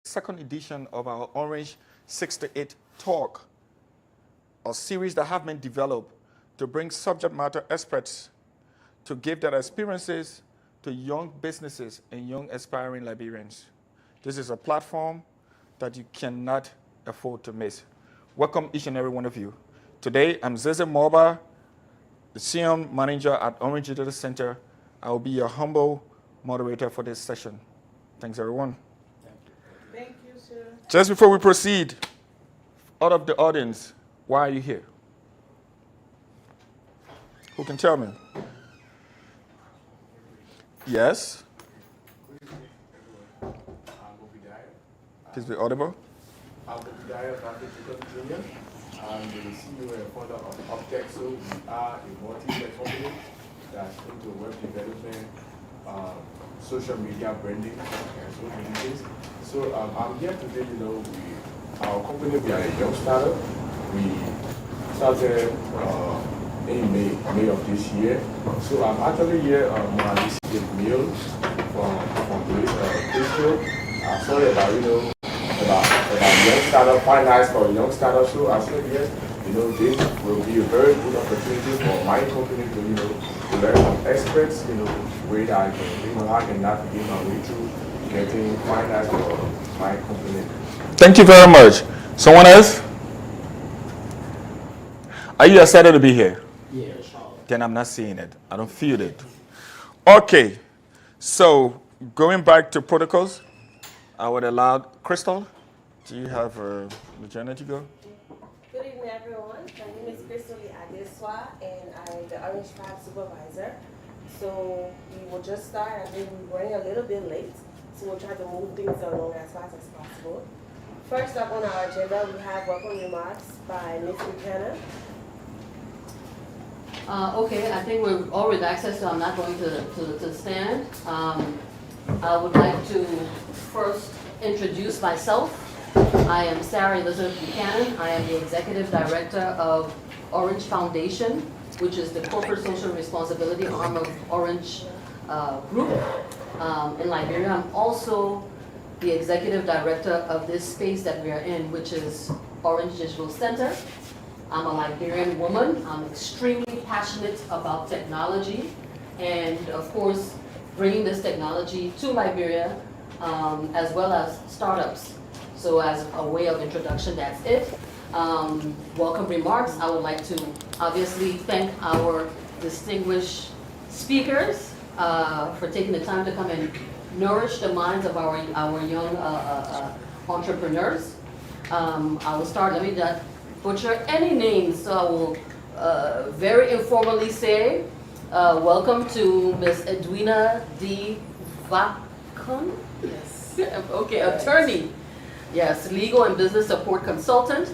second edition of our Orange 6 to 8 Talk, a series that have been developed to bring subject matter experts to give their experiences to young businesses and young aspiring Liberians. This is a platform that you cannot afford to miss. Welcome each and every one of you. Today, I'm Zeze Moba, the CM manager at Orange Digital Center. I will be your humble moderator for this session. Thanks, everyone. Thank you, sir. Just before we proceed, out of the audience, why are you here? Who can tell me? Yes? Please be audible. I'm Jr. I'm the CEO and founder of Optexo. We are a multi-tech company that's into web development, social media branding, and so many things. So I'm here today, our company, we are a young startup. We started in May of this year. So I'm actually here on this mail from Bristol. Sorry about, about young startup, finance for young startup. So I said, yes, this will be a very good opportunity for my company to learn from experts, where I can, I can navigate my way through getting finance for my company. Thank you very much. Someone else? Are you excited to be here? Yeah, sure. Then I'm not seeing it. I don't feel it. Okay. So going back to protocols, I would allow Crystal. Do you have the journey to go? Good evening, everyone. My name is Crystal Adeswa, and I'm the Orange 5 supervisor. So we will just start. I think we're running a little bit late, so we'll try to move things along as fast as possible. First up on our agenda, we have welcome remarks by Ms. Buchanan. Okay, I think we're all with access, so I'm not going to stand. I would like to first introduce myself. I am Sarah Elizabeth Buchanan. I am the Executive Director of Orange Foundation, which is the corporate social responsibility arm of Orange Group in Liberia. I'm also the Executive Director of this space that we are in, which is Orange Digital Center. I'm a Liberian woman. I'm extremely passionate about technology and, of course, bringing this technology to Liberia as well as startups. So as a way of introduction, that's it. Welcome remarks. I would like to obviously thank our distinguished speakers for taking the time to come and nourish the minds of our young entrepreneurs. I will start, let me not butcher any names, so I will very informally say, welcome to Ms. Edwina D. Vacon. Yes. Okay, attorney. Yes, legal and business support consultant,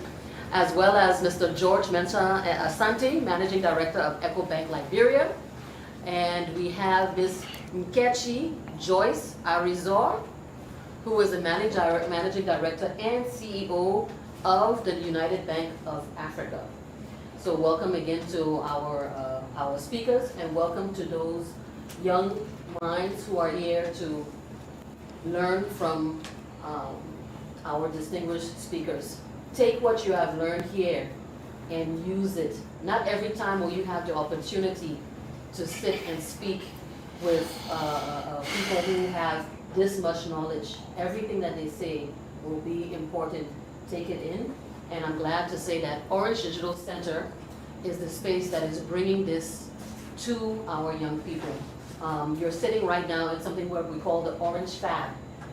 as well as Mr. George Mensah Asante, managing director of EcoBank Liberia. And we have Ms. Nkechi Joyce Arizor, who is the managing director and CEO of the United Bank of Africa. So welcome again to our speakers, and welcome to those young minds who are here to learn from our distinguished speakers. Take what you have learned here and use it. Not every time will you have the opportunity to sit and speak with people who have this much knowledge. Everything that they say will be important. Take it in. And I'm glad to say that Orange Digital Center is the space that is bringing this to our young people. You're sitting right now in something where we call the Orange Fab.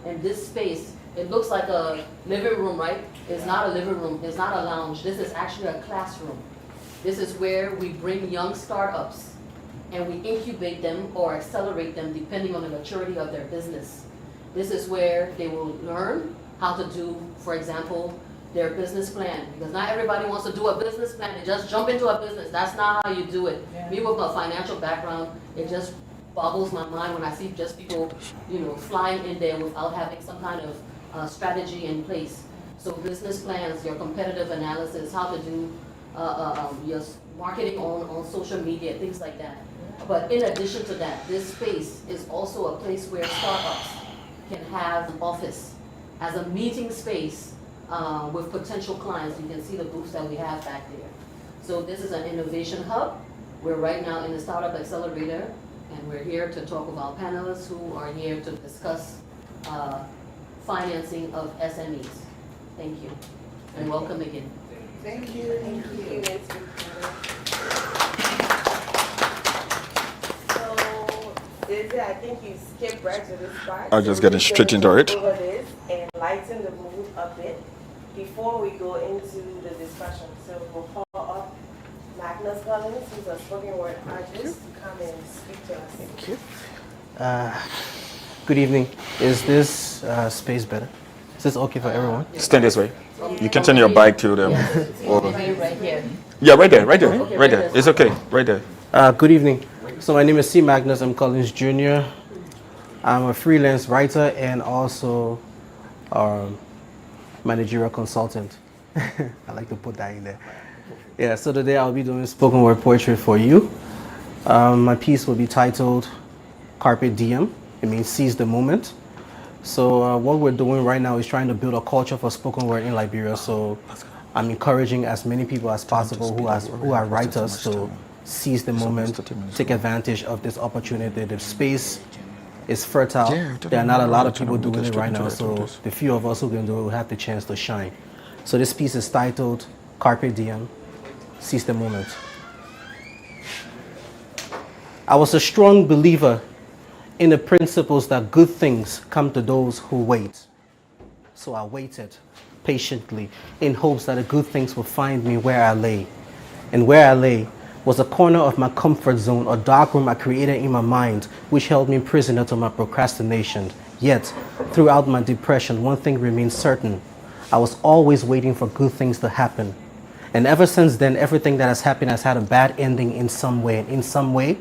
And this space, it looks like a living room, right? It's not a living room, it's not a lounge. This is actually a classroom. This is where we bring young startups and we incubate them or accelerate them depending on the maturity of their business. This is where they will learn how to do, for example, their business plan. Because not everybody wants to do a business plan and just jump into a business. That's not how you do it. Yeah. Me with a financial background, it just boggles my mind when I see just people, flying in there without having some kind of strategy in place. So business plans, your competitive analysis, how to do your marketing on social media, things like that. But in addition to that, this space is also a place where startups can have an office as a meeting space with potential clients. You can see the booths that we have back there. So this is an innovation hub. We're right now in the Startup Accelerator, and we're here to talk with our panelists who are here to discuss financing of SMEs. Thank you, and welcome again. Thank you. Thank you. So, Dizzy, I think you skipped right to this part. I'm just So getting we're straight gonna into go it. over this and lighten the mood a bit before we go into the discussion. So we'll call up Magnus Collins, who's a spoken word artist, to come and speak to us. Thank you. Good evening. Is this space better? Is this okay for everyone? Stand this way. You can turn your bike to them. Right here. Yeah, right there, right there, Okay, right there. It's okay, right there. Good evening. So my name is C. Magnus M. Collins Jr. I'm a freelance writer and also managerial consultant. I like to put that in there. Yeah, so today I'll be doing spoken word poetry for you. My piece will be titled Carpe Diem. It means seize the moment. So what we're doing right now is trying to build a culture for spoken word in Liberia. So I'm encouraging as many people as possible who are writers to seize the moment, take advantage of this opportunity. The space is fertile. There are not a lot of people doing it right now. So the few of us who can do it will have the chance to shine. So this piece is titled Carpe Diem, seize the moment. I was a strong believer in the principles that good things come to those who wait. So I waited patiently in hopes that the good things would find me where I lay. And where I lay was a corner of my comfort zone, a dark room I created in my mind, which held me prisoner to my procrastination. Yet, throughout my depression, one thing remained certain. I was always waiting for good things to happen. And ever since then, everything that has happened has had a bad ending in some way. And in some way,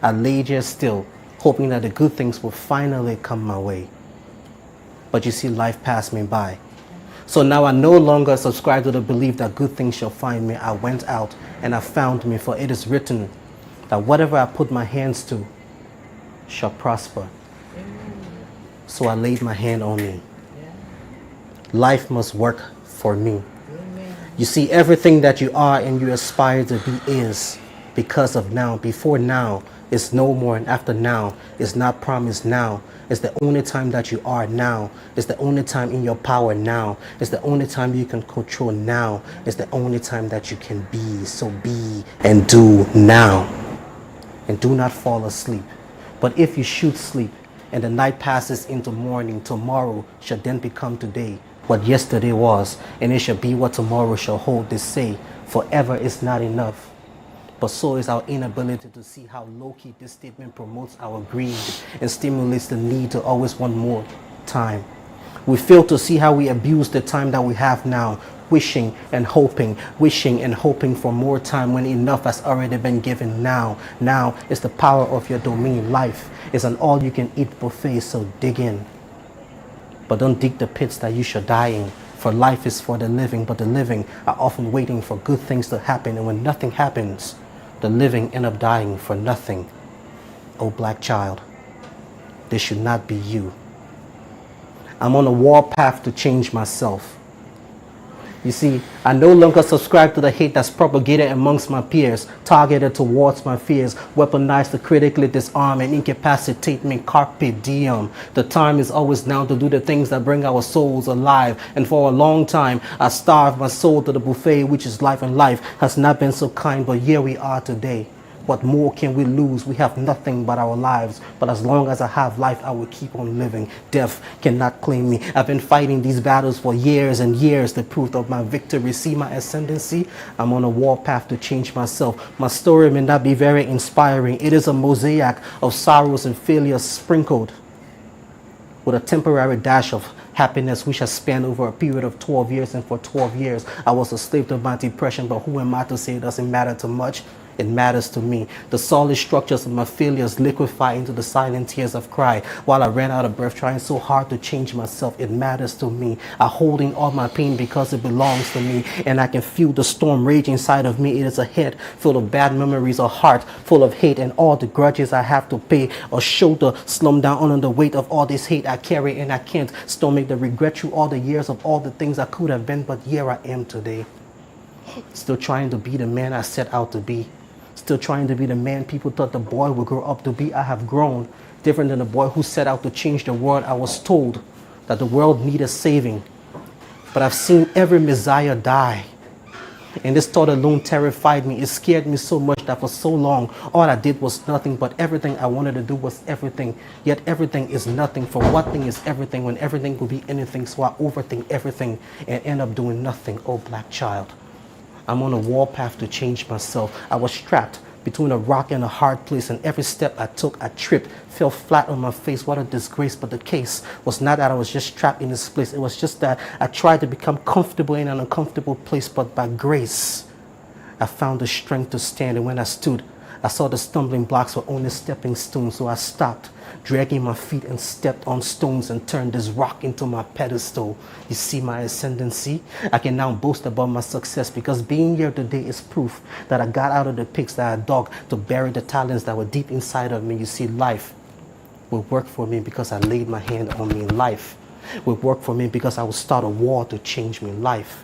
I lay just still, hoping that the good things will finally come my way. But you see, life passed me by. So now I no longer subscribe to the belief that good things shall find me. I went out and I found me, for it is written that whatever I put my hands to shall prosper. So I laid my hand on me. Life must work for me. You see, everything that you are and you aspire to be is because of now. Before now is no more, and after now is not promised now. It's the only time that you are now. It's the only time in your power now. It's the only time you can control now. It's the only time that you can be. So be and do now. And do not fall asleep. But if you should sleep and the night passes into morning, tomorrow shall then become today what yesterday was, and it shall be what tomorrow shall hold. They say forever is not enough. But so is our inability to see how low-key this statement promotes our greed and stimulates the need to always want more time. We fail to see how we abuse the time that we have now, wishing and hoping for more time when enough has already been given now. Now is the power of your domain. Life is an all-you-can-eat buffet, so dig in. But don't dig the pits that you shall die in. For life is for the living, but the living are often waiting for good things to happen. And when nothing happens, the living end up dying for nothing. Oh, black child, this should not be you. I'm on a warpath to change myself. You see, I no longer subscribe to the hate that's propagated amongst my peers, targeted towards my fears, weaponized to critically disarm and incapacitate me. Carpe diem. The time is always now to do the things that bring our souls alive. And for a long time, I starved my soul to the buffet, which is life, and life has not been so kind, but here we are today. What more can we lose? We have nothing but our lives. But as long as I have life, I will keep on living. Death cannot claim me. I've been fighting these battles for years and years. The proof of my victory. See my ascendancy? I'm on a warpath to change myself. My story may not be very inspiring. It is a mosaic of sorrows and failures sprinkled with a temporary dash of happiness which has spanned over a period of 12 years. And for 12 years, I was a slave to my depression. But who am I to say it doesn't matter too much? It matters to me. The solid structures of my failures liquefy into the silent tears of cry while I ran out of breath trying so hard to change myself. It matters to me. I hold in all my pain because it belongs to me, and I can feel the storm rage inside of me. It is a head full of bad memories, a heart full of hate, and all the grudges I have to pay, a shoulder slump down under the weight of all this hate I carry, and I can't stomach the regret through all the years of all the things I could have been, but here I am today. Still trying to be the man I set out to be. Still trying to be the man people thought the boy would grow up to be. I have grown, different than the boy who set out to change the world. I was told that the world needed saving, but I've seen every Messiah die. And this thought alone terrified me. It scared me so much that for so long, all I did was nothing, but everything I wanted to do was everything. Yet everything is nothing. For what thing is everything when everything could be anything? So I overthink everything and end up doing nothing. Oh, black child. I'm on a warpath to change myself. I was trapped between a rock and a hard place, and every step I took, I tripped, fell flat on my face. What a disgrace. But the case was not that I was just trapped in this place. It was just that I tried to become comfortable in an uncomfortable place, but by grace, I found the strength to stand. And when I stood, I saw the stumbling blocks were only stepping stones. So I stopped, dragging my feet, and stepped on stones and turned this rock into my pedestal. You see my ascendancy? I can now boast about my success because being here today is proof that I got out of the pits that I dug to bury the talents that were deep inside of me. You see, life will work for me because I laid my hand on me. Life will work for me because I will start a war to change me. Life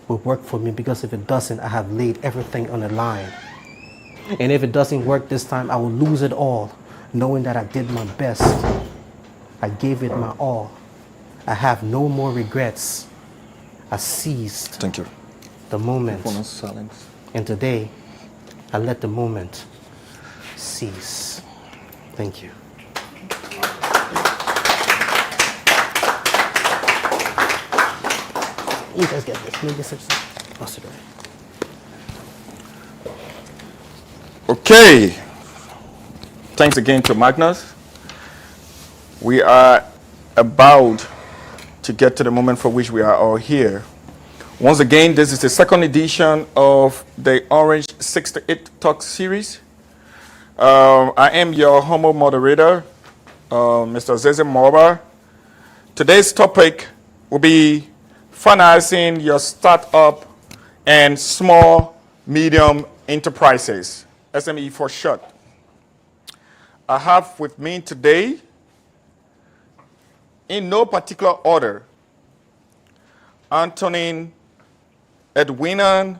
will work for me because if it doesn't, I have laid everything on the line. And if it doesn't work this time, I will lose it all, knowing that I did my best. I gave it my all. I have no more regrets. I seized Thank you. the moment. Silence. And today, I let the moment cease. Thank you. You guys get this. Maybe I'll sit right. Okay. Thanks again to Magnus. We are about to get to the moment for which we are all here. Once again, this is the second edition of the Orange 6 to 8 Talk series. I am your humble moderator, Mr. Zeze Morba. Today's topic will be financing your startup and small, medium enterprises, SME for short. I have with me today, in no particular order, Antonin Edwina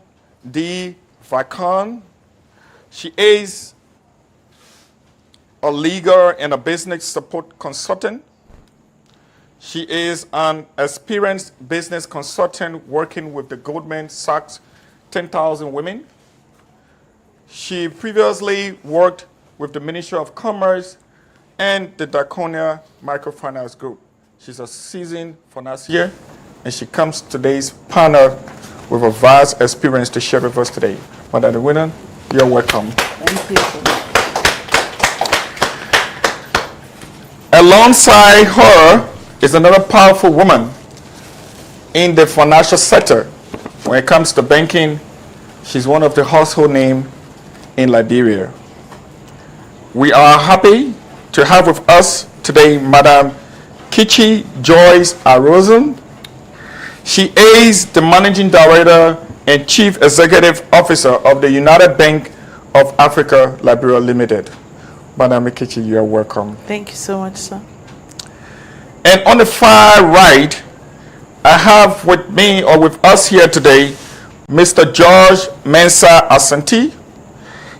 D. Vacon. She is a legal and a business support consultant. She is an experienced business consultant working with the Goldman Sachs 10,000 Women. She previously worked with the Ministry of Commerce and the Daconia Microfinance Group. She's a seasoned financier, and she comes to today's panel with a vast experience to share with us today. Madam Edwina, you're welcome. Thank you. Alongside her is another powerful woman in the financial sector. When it comes to banking, she's one of the household names in Liberia. We are happy to have with us today Madam Kichi Joyce Arozen. She is the Managing Director and Chief Executive Officer of the United Bank of Africa, Liberia Limited. Madam Kichi, you are welcome. Thank you so much, sir. And on the far right, I have with me or with us here today, Mr. George Mensah Asante.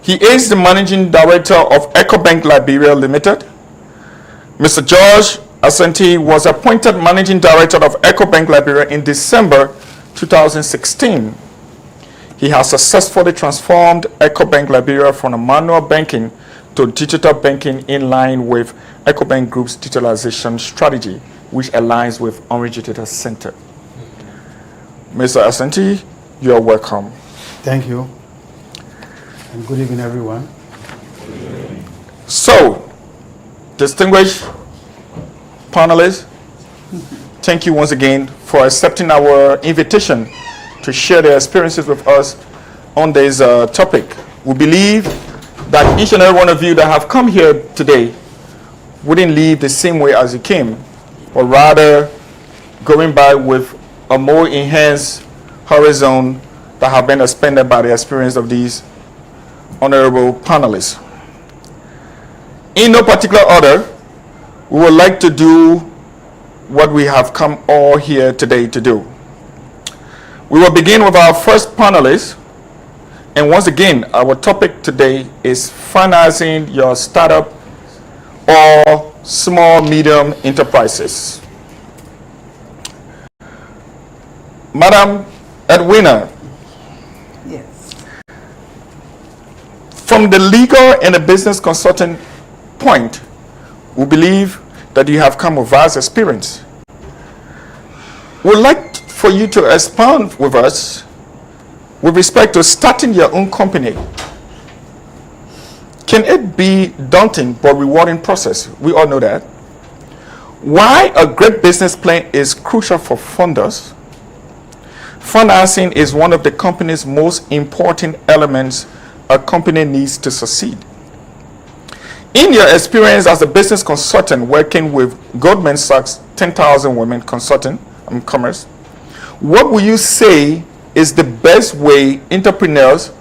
He is the Managing Director of EcoBank Liberia Limited. Mr. George Asante was appointed Managing Director of EcoBank Liberia in December 2016. He has successfully transformed EcoBank Liberia from a manual banking to digital banking in line with EcoBank Group's digitalization strategy, which aligns with Orange Data Center. Mr. Asante, you are welcome. Thank you. And good evening, everyone. So, distinguished panelists, thank you once again for accepting our invitation to share their experiences with us on this topic. We believe that each and every one of you that have come here today wouldn't leave the same way as you came, but rather going by with a more enhanced horizon that have been expanded by the experience of these honorable panelists. In no particular order, we would like to do what we have come all here today to do. We will begin with our first panelist. And once again, our topic today is financing your startup or small, medium enterprises. Madam Edwina. Yes. From the legal and the business consulting point, we believe that you have come with vast experience. We'd like for you to expound with us with respect to starting your own company. Can it be daunting but rewarding process? We all know that. Why a great business plan is crucial for funders. Financing is one of the company's most important elements a company needs to succeed. In your experience as a business consultant working with Goldman Sachs 10,000 Women Consulting and Commerce, what would you say is the best way entrepreneurs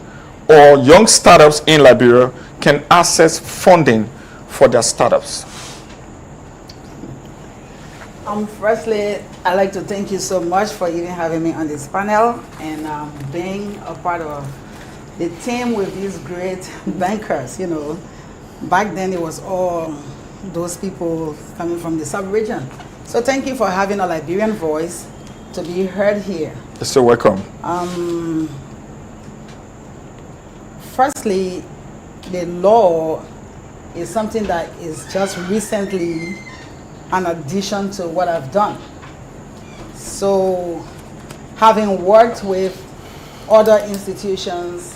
or young startups in Liberia can access funding for their startups? Firstly, I'd like to thank you so much for even having me on this panel and being a part of the team with these great bankers. You know, back then it was all those people coming from the sub-region. So thank you for having a Liberian voice to be heard here. You're so welcome. Firstly, the law is something that is just recently an addition to what I've done. So having worked with other institutions,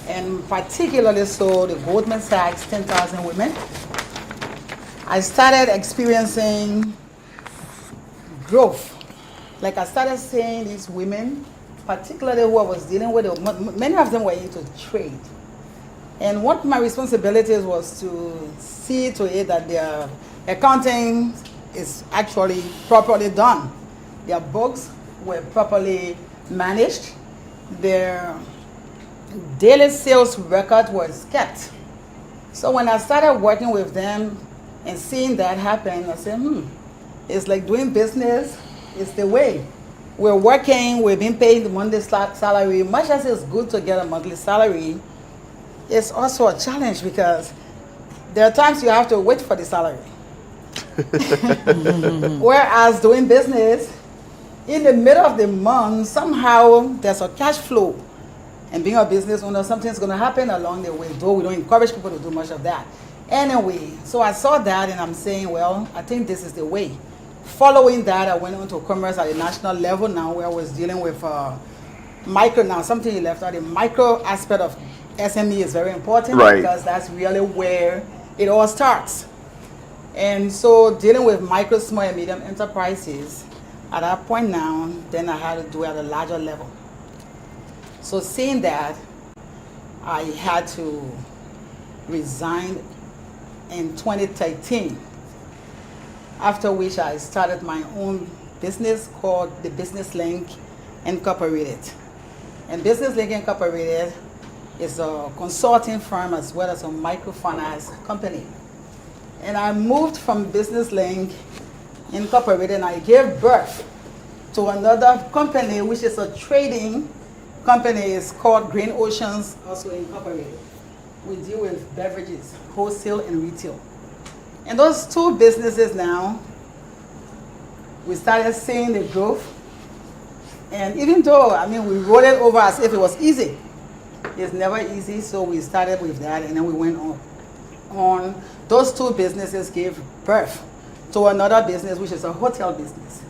and particularly so the Goldman Sachs 10,000 Women, I started experiencing growth. Like I started seeing these women, particularly who I was dealing with, many of them were into trade. And one of my responsibilities was to see to it that their accounting is actually properly done. Their books were properly managed. Their daily sales record was kept. So when I started working with them and seeing that happen, I said, it's like doing business is the way. We're working, we're being paid the monthly salary. Much as it's good to get a monthly salary, it's also a challenge because there are times you have to wait for the salary. Whereas doing business, in the middle of the month, somehow there's a cash flow. And being a business owner, something's going to happen along the way, though we don't encourage people to do much of that. Anyway, so I saw that and I'm saying, well, I think this is the way. Following that, I went on to commerce at a national level now where I was dealing with micro. Now, something you left out, the micro aspect of SME is very important, right? Because that's really where it all starts. And so dealing with micro, small, and medium enterprises, at that point now, then I had to do it at a larger level. So seeing that, I had to resign in 2013. After which I started my own business called the Business Link Incorporated. And Business Link Incorporated is a consulting firm as well as a microfinance company. And I moved from Business Link Incorporated and I gave birth to another company which is a trading company. It's called Green Oceans, also Incorporated. We deal with beverages, wholesale and retail. And those two businesses now, we started seeing the growth. And even though, we rolled it over as if it was easy. It's never easy, so we started with that and then we went on. Those two businesses gave birth to another business, which is a hotel business.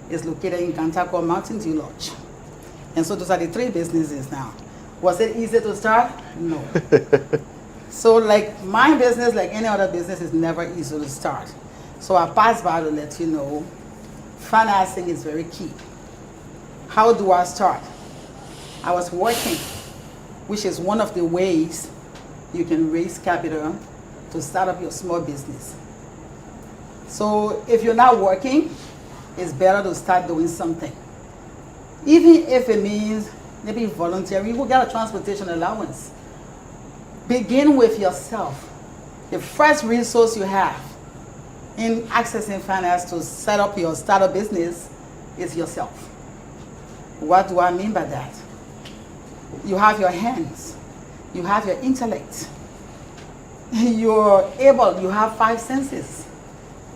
It's located in Ganta called Mountain Dew Lodge. And so those are the three businesses now. Was it easy to start? No. So like my business, like any other business, is never easy to start. So I pass by to let you know, financing is very key. How do I start? I was working which is one of the ways you can raise capital to start up your small business. So if you're not working, it's better to start doing something. Even if it means maybe volunteering, you will get a transportation allowance. Begin with yourself. The first resource you have in accessing finance to set up your startup business is yourself. What do I mean by that? You have your hands, you have your intellect, you're able, you have 5 senses.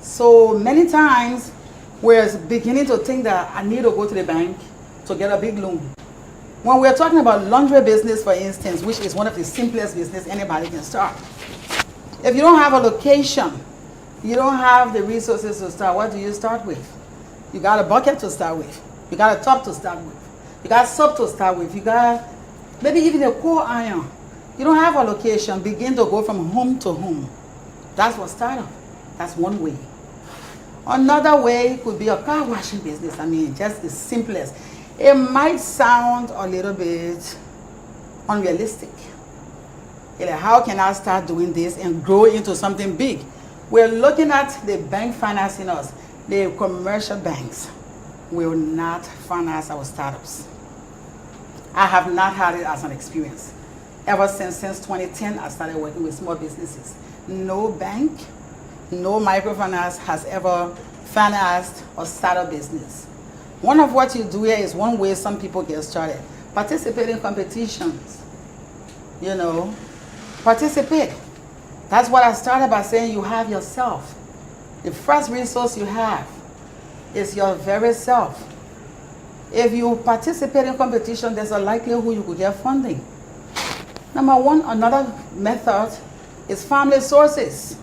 So many times we're beginning to think that I need to go to the bank to get a big loan. When we're talking about laundry business, for instance, which is one of the simplest business anybody can start, if you don't have a location, you don't have the resources to start, what do you start with? You got a bucket to start with. You got a top to start with. You got soap to start with. You got maybe even a core iron. You don't have a location. Begin to go from home to home. That's what startup. That's one way. Another way could be a car washing business. I mean, just the simplest. It might sound a little bit unrealistic. Like, how can I start doing this and grow into something big? We're looking at the bank financing us. The commercial banks will not finance our startups. I have not had it as an experience. Ever since 2010, I started working with small businesses. No bank, no microfinance has ever financed a startup business. One of what you do here is one way some people get started. Participate in competitions. You know, participate. That's what I started by saying. You have yourself. The first resource you have is your very self. If you participate in competition, there's a likelihood you could get funding. Number one, another method is family sources.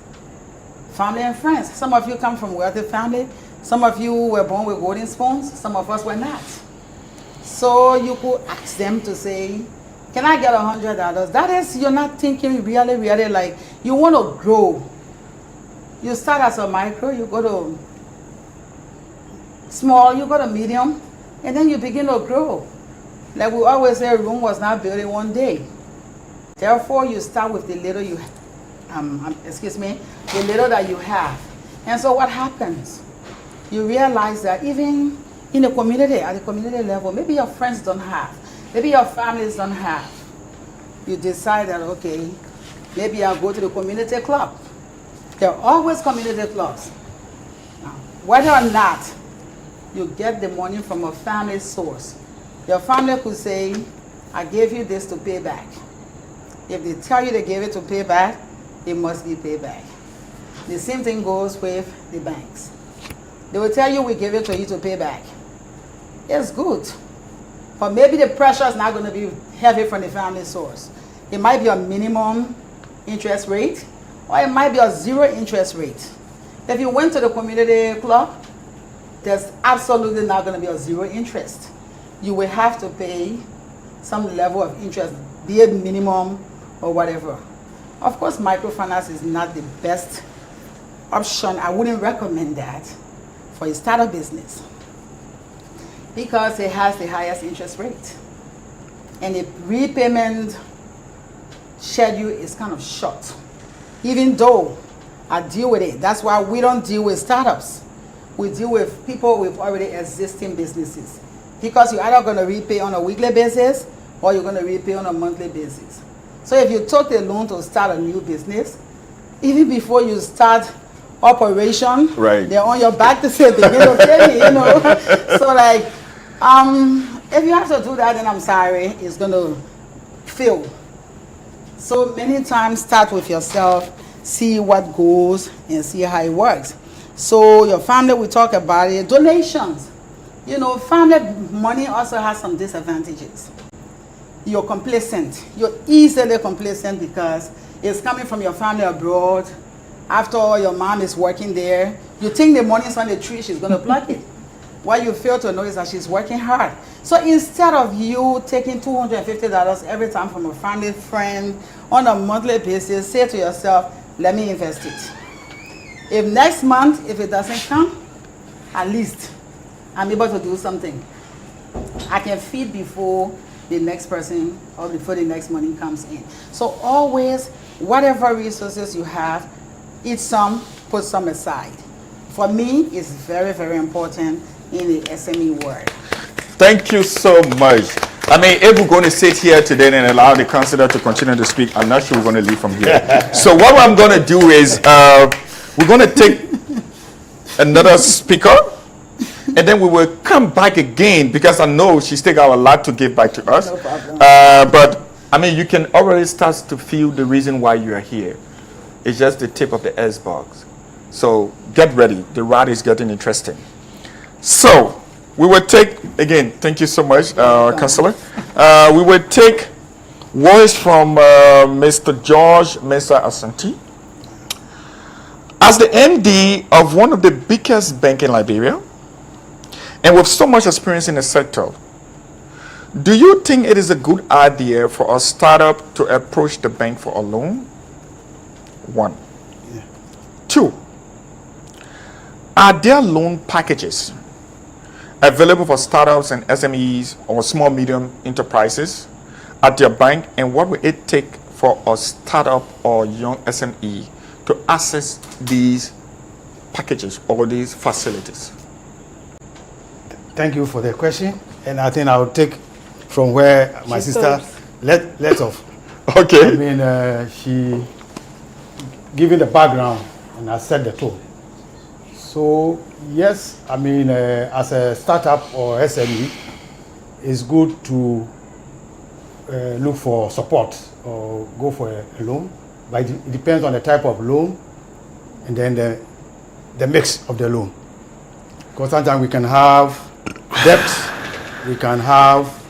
Family and friends. Some of you come from wealthy family. Some of you were born with golden spoons. Some of us were not. So you could ask them to say, can I get $100? That is, you're not thinking really like you want to grow. You start as a micro, you go to small, you go to medium, and then you begin to grow. Like we always say, Rome was not built in one day. Therefore, you start with the little you, the little that you have. And so what happens? You realize that even in the community, at the community level, maybe your friends don't have, maybe your families don't have. You decide that, okay, maybe I'll go to the community club. There are always community clubs. Now, whether or not you get the money from a family source, your family could say, I gave you this to pay back. If they tell you they gave it to pay back, it must be paid back. The same thing goes with the banks. They will tell you we gave it to you to pay back. It's good. But maybe the pressure is not going to be heavy from the family source. It might be a minimum interest rate, or it might be a 0 interest rate. If you went to the community club, there's absolutely not going to be a 0 interest. You will have to pay some level of interest, be it minimum or whatever. Of course, microfinance is not the best option. I wouldn't recommend that for a startup business because it has the highest interest rate. And the repayment schedule is kind of short. Even though I deal with it, that's why we don't deal with startups. We deal with people with already existing businesses. Because you're either going to repay on a weekly basis or you're going to repay on a monthly basis. So if you took the loan to start a new business, even before you start operation, right, they're on your back to say, begin to pay me, you know. So like, if you have to do that, then I'm sorry, it's going to fail. So many times start with yourself, see what goes and see how it works. So your family, we talk about it. Donations. You know, family money also has some disadvantages. You're complacent. You're easily complacent because it's coming from your family abroad. After all, your mom is working there. You think the money is on the tree, she's going to pluck it. What you fail to know is that she's working hard. So instead of you taking $250 every time from a family friend on a monthly basis, say to yourself, let me invest it. If next month, if it doesn't come, at least I'm able to do something. I can feed before the next person or before the next money comes in. So always, whatever resources you have, eat some, put some aside. For me, it's very, very important in the SME world. Thank you so much. I mean, if we're going to sit here today and allow the councillor to continue to speak, I'm not sure we're going to leave from here. So what I'm going to do is we're going to take another speaker, and then we will come back again because I know she's still got a lot to give back to us. No problem. But I mean, you can already start to feel the reason why you are here. It's just the tip of the iceberg. So get ready. The ride is getting interesting. So we will take, again, thank you so much, Councillor. We will take words from Mr. George Mensah Asante. As the MD of one of the biggest banks in Liberia, and with so much experience in the sector, do you think it is a good idea for a startup to approach the bank for a loan? One. Yeah. Two, are there loan packages available for startups and SMEs or small medium enterprises at your bank, and what will it take for a startup or young SME to access these packages or these facilities? Thank you for the question. And I think I'll take from where my sister let off. Okay. I mean, she given the background and I set the tone. So yes, I mean, as a startup or SME, it's good to look for support or go for a loan, but it depends on the type of loan and then the mix of the loan. Because sometimes we can have debt, we can have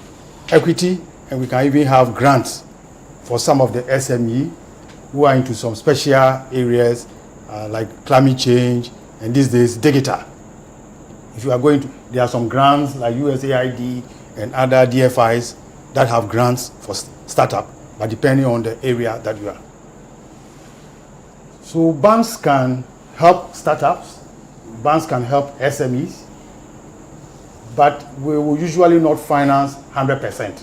equity, and we can even have grants for some of the SME who are into some special areas like climate change and these days digital. If you are going to, there are some grants like USAID and other DFIs that have grants for startup, but depending on the area that you are. So banks can help startups, banks can help SMEs, but we will usually not finance 100%.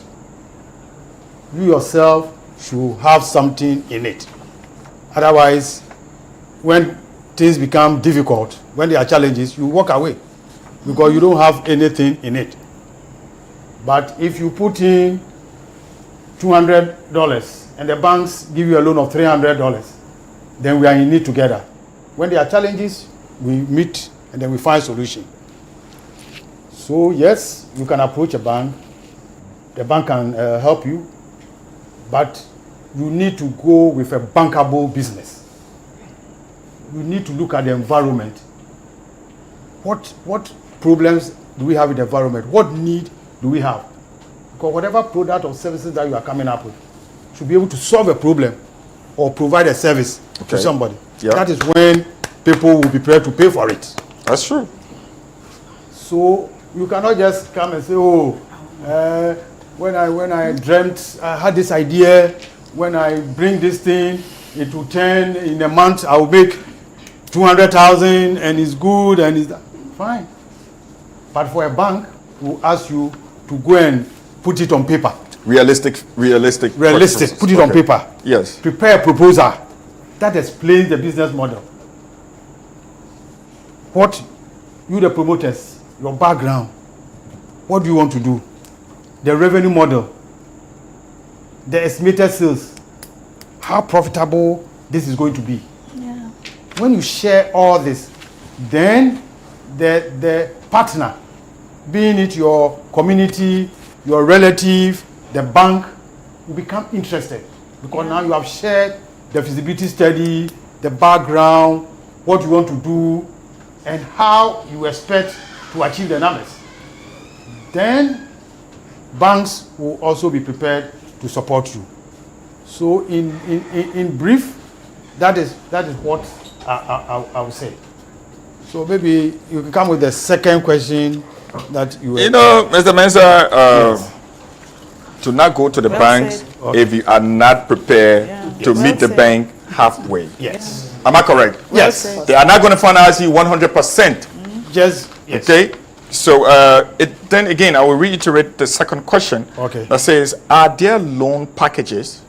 You yourself should have something in it. Otherwise, when things become difficult, when there are challenges, you walk away because you don't have anything in it. But if you put in $200 and the banks give you a loan of $300, then we are in it together. When there are challenges, we meet and then we find solution. So yes, you can approach a bank. The bank can help you, but you need to go with a bankable business. You need to look at the environment. What problems do we have in the environment? What need do we have? Because whatever product or services that you are coming up with should be able to solve a problem or provide a service to somebody. Yeah. That is when people will be prepared to pay for it. That's true. So you cannot just come and say, oh, when I dreamt, I had this idea, when I bring this thing, it will turn in a month, I will make 200,000 and it's good and it's fine. But for a bank, who ask you to go and put it on paper. Realistic. Put it on paper. Yes. Prepare a proposal that explains the business model. What you, the promoters, your background, what do you want to do? The revenue model, the estimated sales, how profitable this is going to be. Yeah. When you share all this, then the partner, being it your community, your relative, the bank, will become interested because now you have shared the feasibility study, the background, what you want to do, and how you expect to achieve the numbers. Then banks will also be prepared to support you. So in brief, that is what I would say. So maybe you can come with the second question that you. You know, Mr. Mensah, to not go to the banks if you are not prepared to meet the bank halfway. Yes. Am I correct? Yes. They are not going to finance you 100%. Just yes. Okay. So then again, I will reiterate the second question. Okay. That says, are there loan packages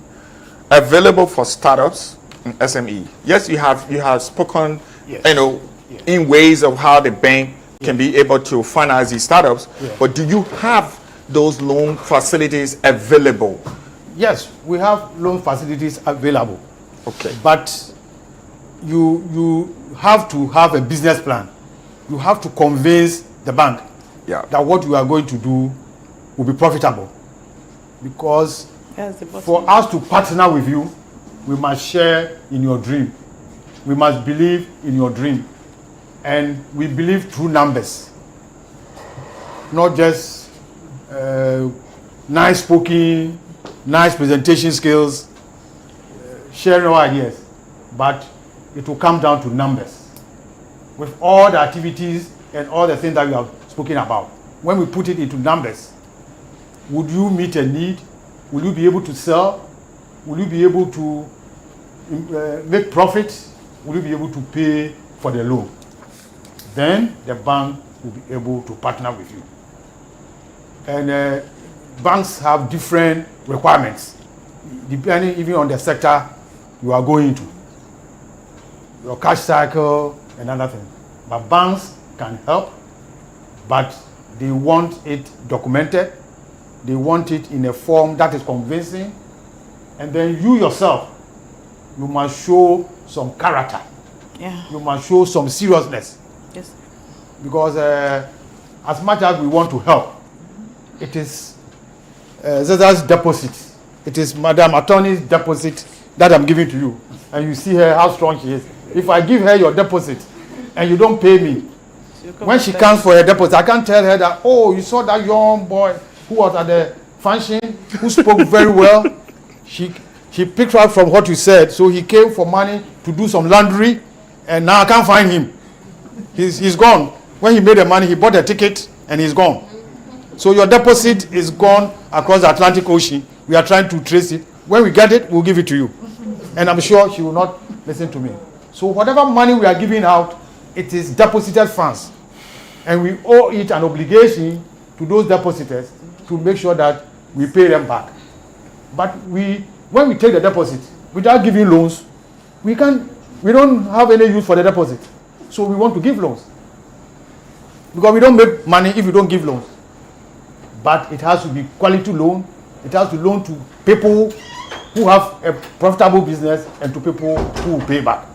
available for startups and SME? Yes, you have spoken, Yes. Yes. in ways of how the bank can be able to finance these startups. Yeah. But do you have those loan facilities available? Yes, we have loan facilities available. Okay. But you have to have a business plan. You have to convince the bank Yeah. that what you are going to do will be profitable. Because That's the bottom. for us to partner with you, we must share in your dream. We must believe in your dream. And we believe through numbers. Not just nice spoken, nice presentation skills, sharing our ideas. But it will come down to numbers. With all the activities and all the things that we have spoken about. When we put it into numbers, would you meet a need? Will you be able to sell? Will you be able to make profit? Will you be able to pay for the loan? Then the bank will be able to partner with you. And banks have different requirements, depending even on the sector you are going to. Your cash cycle and other things. But banks can help, but they want it documented. They want it in a form that is convincing. And then you yourself, you must show some character. Yeah. You must show some seriousness. Yes. Because as much as we want to help, it is Zaza's deposit. It is Madam Attorney's deposit that I'm giving to you. And you see her, how strong she is. If I give her your deposit and you don't pay me, when she comes for her deposit, I can't tell her that, oh, you saw that young boy who was at the function, who spoke very well. She picked up from what you said, so he came for money to do some laundry, and now I can't find him. He's gone. When he made the money, he bought a ticket, and he's gone. So your deposit is gone across the Atlantic Ocean. We are trying to trace it. When we get it, we'll give it to you. And I'm sure she will not listen to me. So whatever money we are giving out, it is deposited funds. And we owe it an obligation to those depositors to make sure that we pay them back. But when we take the deposit, without giving loans, we don't have any use for the deposit. So we want to give loans. Because we don't make money if we don't give loans. But it has to be quality loan. It has to loan to people who have a profitable business and to people who will pay back.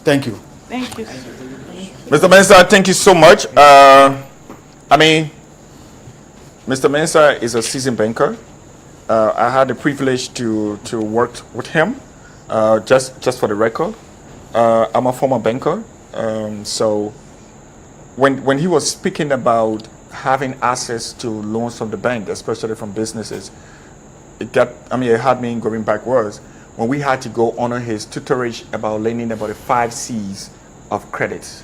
Thank you. Thank you. Mr. Mensah, thank you so much. Mr. Mensah is a seasoned banker. I had the privilege to work with him, just for the record. I'm a former banker. So when he was speaking about having access to loans from the bank, especially from businesses, it had me going backwards when we had to go honor his tutorage about learning about the 5 C's of credit.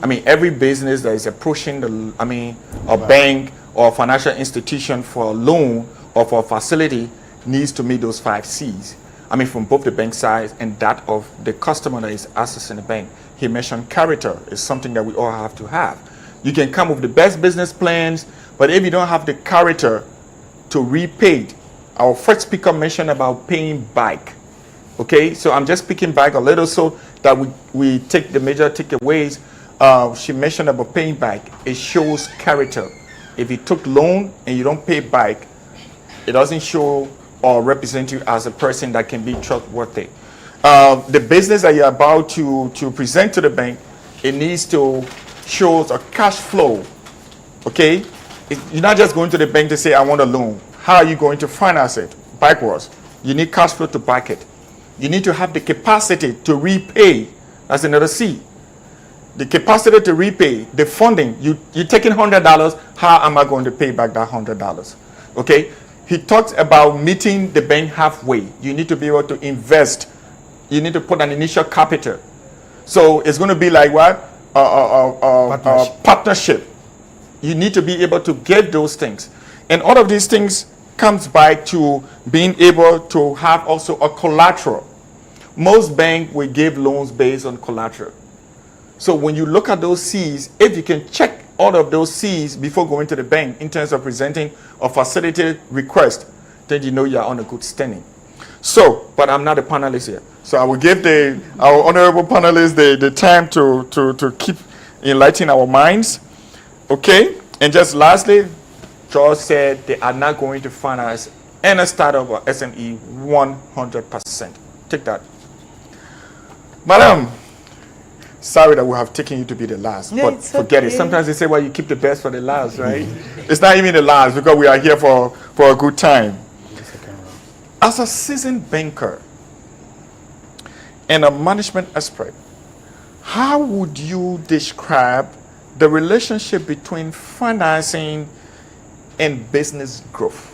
Every business that is approaching a bank or a financial institution for a loan or for a facility needs to meet those 5 C's. From both the bank side and that of the customer that is accessing the bank. He mentioned character is something that we all have to have. You can come with the best business plans, but if you don't have the character to repay, our first speaker mentioned about paying back. Okay, so I'm just picking back a little so that we take the major takeaways. She mentioned about paying back. It shows character. If you took loan and you don't pay back, it doesn't show or represent you as a person that can be trustworthy. The business that you're about to present to the bank, it needs to show a cash flow. Okay, you're not just going to the bank to say I want a loan. How are you going to finance it? Backwards. You need cash flow to back it. You need to have the capacity to repay. That's another C. The capacity to repay, the funding. You're taking $100. How am I going to pay back that $100? Okay. He talks about meeting the bank halfway. You need to be able to invest. You need to put an initial capital. So it's going to be like what? Partnership. You need to be able to get those things. And all of these things comes back to being able to have also a collateral. Most banks will give loans based on collateral. So when you look at those C's, if you can check all of those C's before going to the bank in terms of presenting a facility request, then you know you're on a good standing. So, but I'm not a panelist here. So I will give our honorable panelists the time to keep enlightening our minds. Okay? And just lastly, George said they are not going to finance any startup or SME 100%. Take that. Madam, sorry that we have taken you to be the last, No, but it's forget it. okay. Sometimes they say, well, you keep the best for the last, right? It's not even the last because we are here for a good time. As a seasoned banker and a management expert, how would you describe the relationship between financing and business growth?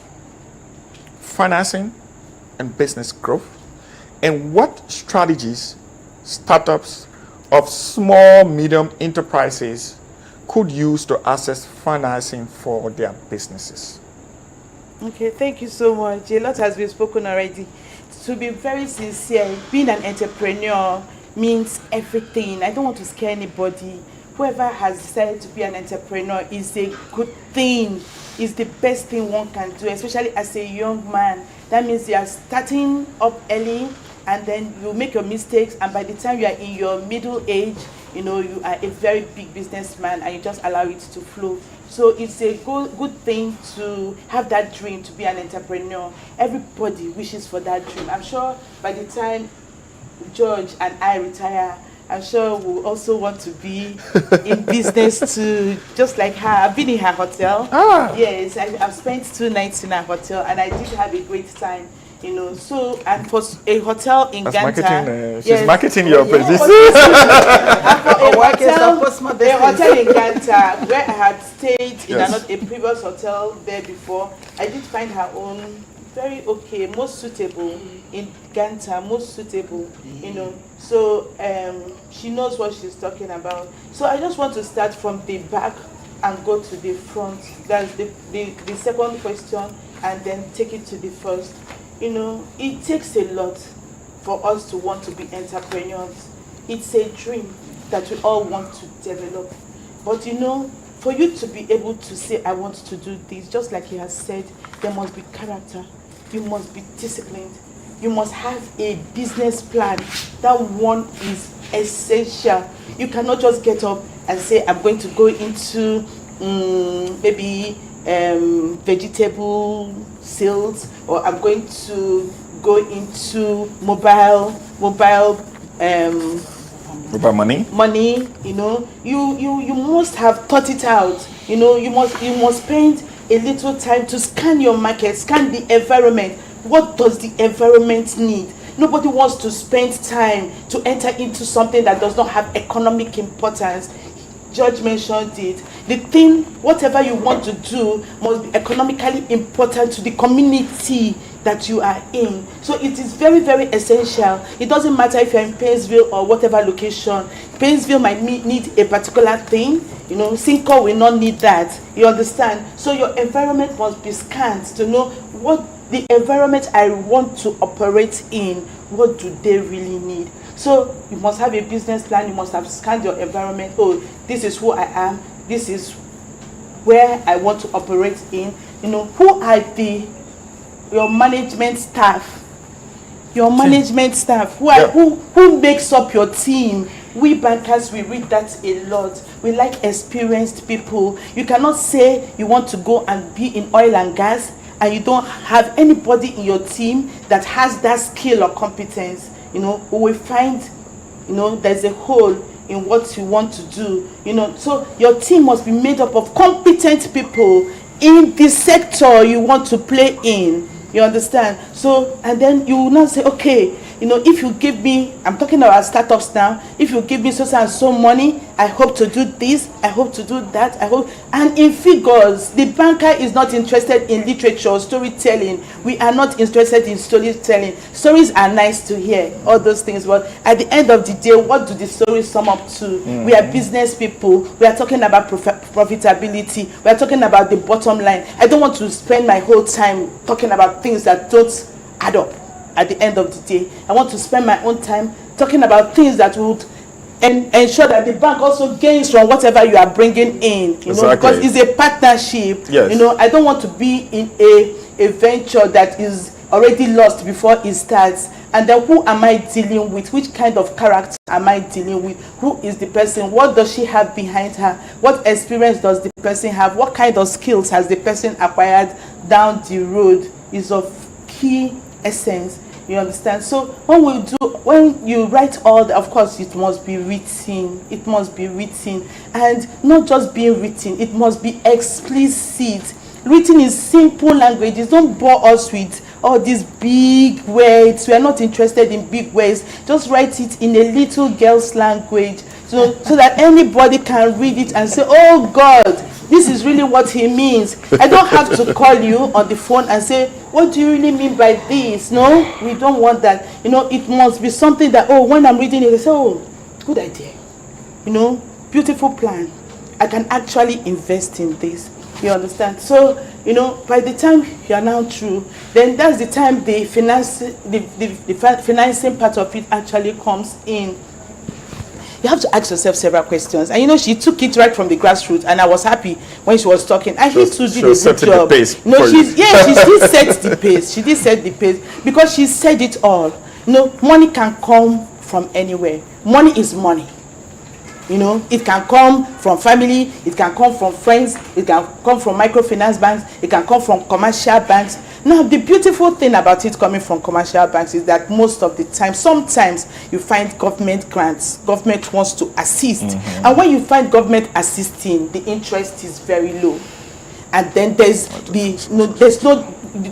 Financing and business growth? And what strategies startups of small, medium enterprises could use to access financing for their businesses? Okay, thank you so much. A lot has been spoken already. To be very sincere, being an entrepreneur means everything. I don't want to scare anybody. Whoever has decided to be an entrepreneur is a good thing. It's the best thing one can do, especially as a young man. That means you are starting up early, and then you make your mistakes, and by the time you are in your middle age, you know, you are a very big businessman, and you just allow it to flow. So it's a good thing to have that dream to be an entrepreneur. Everybody wishes for that dream. I'm sure by the time George and I retire, I'm sure we'll also want to be in business too, just like her. I've been in her hotel. Yes, I've spent 2 nights in her hotel, and I did have a great time. You know, so, and for a hotel in That's Ganta, marketing. She's marketing your yes, business. and for a hotel in Ganta, where I had stayed in Yes. a previous hotel there before, I did find her own very okay, most suitable in Ganta, most suitable, you know. So she knows what she's talking about. So I just want to start from the back and go to the front. That's the second question, and then take it to the first. You know, it takes a lot for us to want to be entrepreneurs. It's a dream that we all want to develop. But you know, for you to be able to say, I want to do this, just like he has said, there must be character. You must be disciplined. You must have a business plan. That one is essential. You cannot just get up and say, I'm going to go into maybe vegetable sales, or I'm going to go into mobile money. You know, you must have thought it out. You know, you must spend a little time to scan your market, scan the environment. What does the environment need? Nobody wants to spend time to enter into something that does not have economic importance. George mentioned it. The thing, whatever you want to do, must be economically important to the community that you are in. So it is very, very essential. It doesn't matter if you're in Painesville or whatever location. Painesville might need a particular thing. You know, Cinco will not need that. You understand? So your environment must be scanned to know what the environment I want to operate in, what do they really need? So you must have a business plan. You must have scanned your environment. Oh, this is who I am. This is where I want to operate in. You know, who are your management staff? Your management staff. Who makes up your team? We bankers, we read that a lot. We like experienced people. You cannot say you want to go and be in oil and gas and you don't have anybody in your team that has that skill or competence. You know, we will find, you know, there's a hole in what you want to do. You know, so your team must be made up of competent people in the sector you want to play in. You understand? So, and then you will not say, okay, you know, if you give me, I'm talking about startups now, if you give me so and so money, I hope to do this, I hope to do that, I hope, and in figures, the banker is not interested in literature, storytelling. We are not interested in storytelling. Stories are nice to hear, all those things, but at the end of the day, what do the stories sum up to? We are business people. We are talking about profitability. We are talking about the bottom line. I don't want to spend my whole time talking about things that don't add up. At the end of the day, I want to spend my own time talking about things that would and ensure that the bank also gains from whatever you are bringing in, you know, because it's a partnership. Yes. You know, I don't want to be in a venture that is already lost before it starts. And then who am I dealing with? Which kind of character am I dealing with? Who is the person? What does she have behind her? What experience does the person have? What kind of skills has the person acquired down the road is of key essence. You understand? So when you write all the, of course it must be written. It must be written, and not just being written, it must be explicit. Written in simple languages. Don't bore us with all these big words. We are not interested in big words. Just write it in a little girl's language, so that anybody can read it and say, oh God, this is really what he means. I don't have to call you on the phone and say, what do you really mean by this? No, we don't want that. You know, it must be something that, oh, when I'm reading it, I say, oh, good idea. You know, beautiful plan. I can actually invest in this. You understand? So, you know, by the time you are now through, then that's the time the financing part of it actually comes in. You have to ask yourself several questions. And you know, she took it right from the grassroots, and I was happy when she was talking. And he too did a good job. No, she did set the pace. She did set the pace because she said it all. You know, money can come from anywhere. Money is money. You know, it can come from family, it can come from friends, it can come from microfinance banks, it can come from commercial banks. Now, the beautiful thing about it coming from commercial banks is that most of the time, sometimes you find government grants, government wants to assist. And when you find government assisting, the interest is very low. And then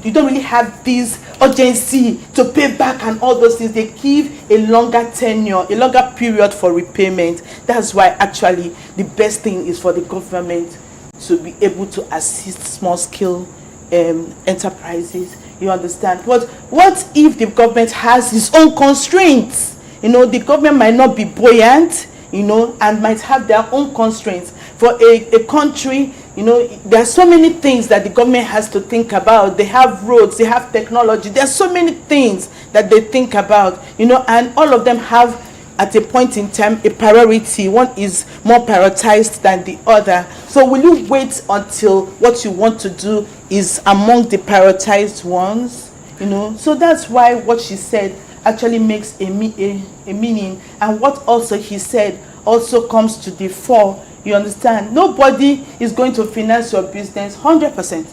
you don't really have this urgency to pay back and all those things. They give a longer tenure, a longer period for repayment. That's why actually the best thing is for the government to be able to assist small scale enterprises. You understand? What if the government has its own constraints? You know, the government might not be buoyant, you know, and might have their own constraints. For a country, you know, there are so many things that the government has to think about. They have roads, they have technology. There are so many things that they think about, you know, and all of them have, at a point in time, a priority. One is more prioritized than the other. So will you wait until what you want to do is among the prioritized ones? You know, so that's why what she said actually makes a meaning. And what also he said also comes to the fore. You understand? Nobody is going to finance your business 100%.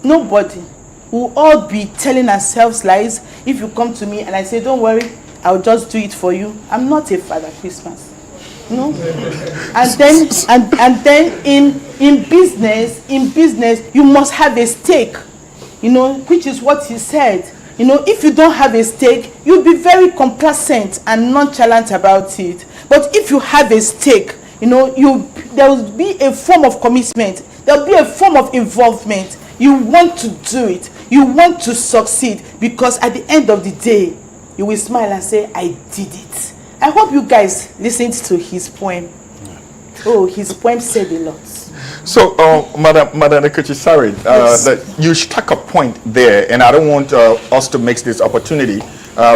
Nobody. We'll all be telling ourselves lies. If you come to me and I say, don't worry, I'll just do it for you. I'm not a Father Christmas. No? And then in business, you must have a stake. You know, which is what he said. You know, if you don't have a stake, you'll be very complacent and nonchalant about it. But if you have a stake, you know, there will be a form of commitment. There will be a form of involvement. You want to do it. You want to succeed, because at the end of the day, you will smile and say, I did it. I hope you guys listened to his poem. Oh, his poem said a lot. So, Madam Nekuchi-Sari, Yes. you struck a point there, and I don't want us to miss this opportunity.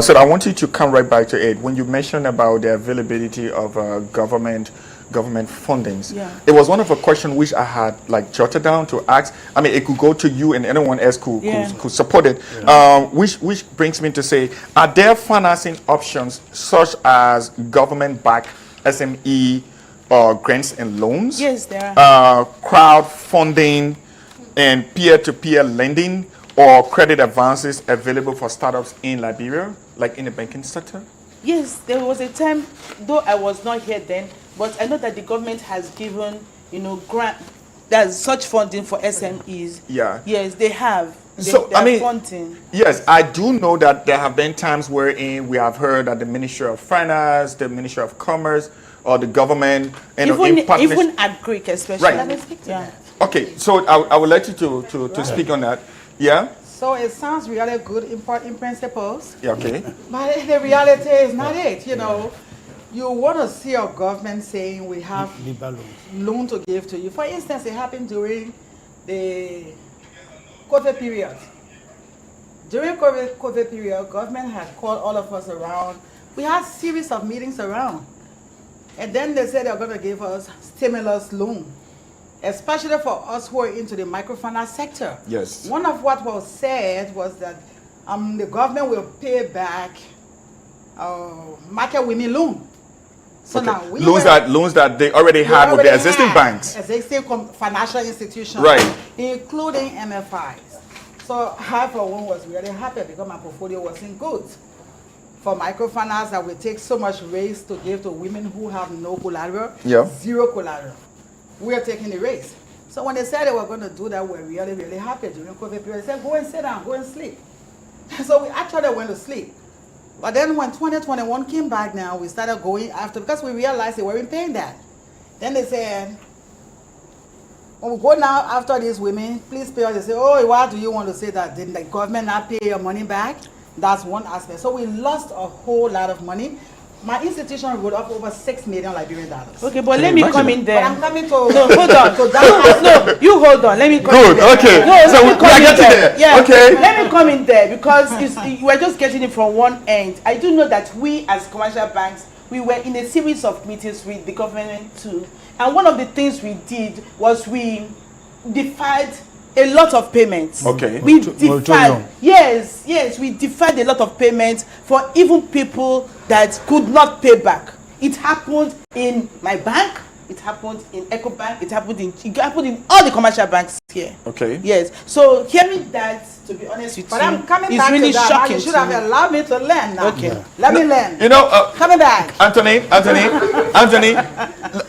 So I want you to come right back to it. When you mentioned about the availability of government fundings, Yeah. it was one of the questions which I had like jotted down to ask. I mean, it could go to you and anyone else could support it. Which brings me to say, are there financing options such as government-backed SME grants and loans? Yes, there are. Crowdfunding and peer-to-peer lending or credit advances available for startups in Liberia, like in the banking sector? Yes, there was a time, though I was not here then, but I know that the government has given, you know, there's such funding for SMEs. Yeah. Yes, they have. So, they I mean, funding. Yes, I do know that there have been times wherein we have heard that the Ministry of Finance, the Ministry of Commerce, or the government, and even at Greek especially. Right. Let me speak to that. Okay, so I would like you to speak on that. Yeah? So it sounds really good in principles, Yeah, okay. but the reality is not it. You know, you want to see our government saying we have loan to give to you. For instance, it happened during the COVID period. During COVID period, government had called all of us around. We had a series of meetings around. And then they said they're going to give us stimulus loan, especially for us who are into the microfinance sector. Yes. One of what was said was that the government will pay back market women loan. So Okay. now Loans that they already had with the existing banks. existing financial institutions, Right. including MFIs. So I, for one, was really happy because my portfolio wasn't good. For microfinance, that will take so much raise to give to women who have no collateral, Yeah. zero collateral. We are taking the raise. So when they said they were going to do that, we were really, really happy during COVID period. They said, go and sit down, go and sleep. So we actually went to sleep. But then when 2021 came back now, we started going after, because we realized they weren't paying that. Then they said, when we go now after these women, please pay us. They say, oh, why do you want to say that? Didn't the government not pay your money back? That's one aspect. So we lost a whole lot of money. My institution wrote up over $6 million Liberian dollars. Okay, but let me come in there. But I'm coming to No, hold on. to that. No, you hold on. Let me come Good, in there. okay. No, So let me we come are in getting there. Yeah. Okay. Let me come in there because we're just getting it from one end. I do know that we as commercial banks, we were in a series of meetings with the government too. And one of the things we did was we deferred a lot of payments. Okay. We Moratorium. deferred. Yes, we deferred a lot of payments for even people that could not pay back. It happened in my bank. It happened in EcoBank. It happened in all the commercial banks here. Okay. Yes. So hearing that, to be honest with But you, I'm coming is back really to that. Now shocking. you should to have me. allowed me to learn now. Okay. Yeah. Let me learn. You know, Coming back. Anthony,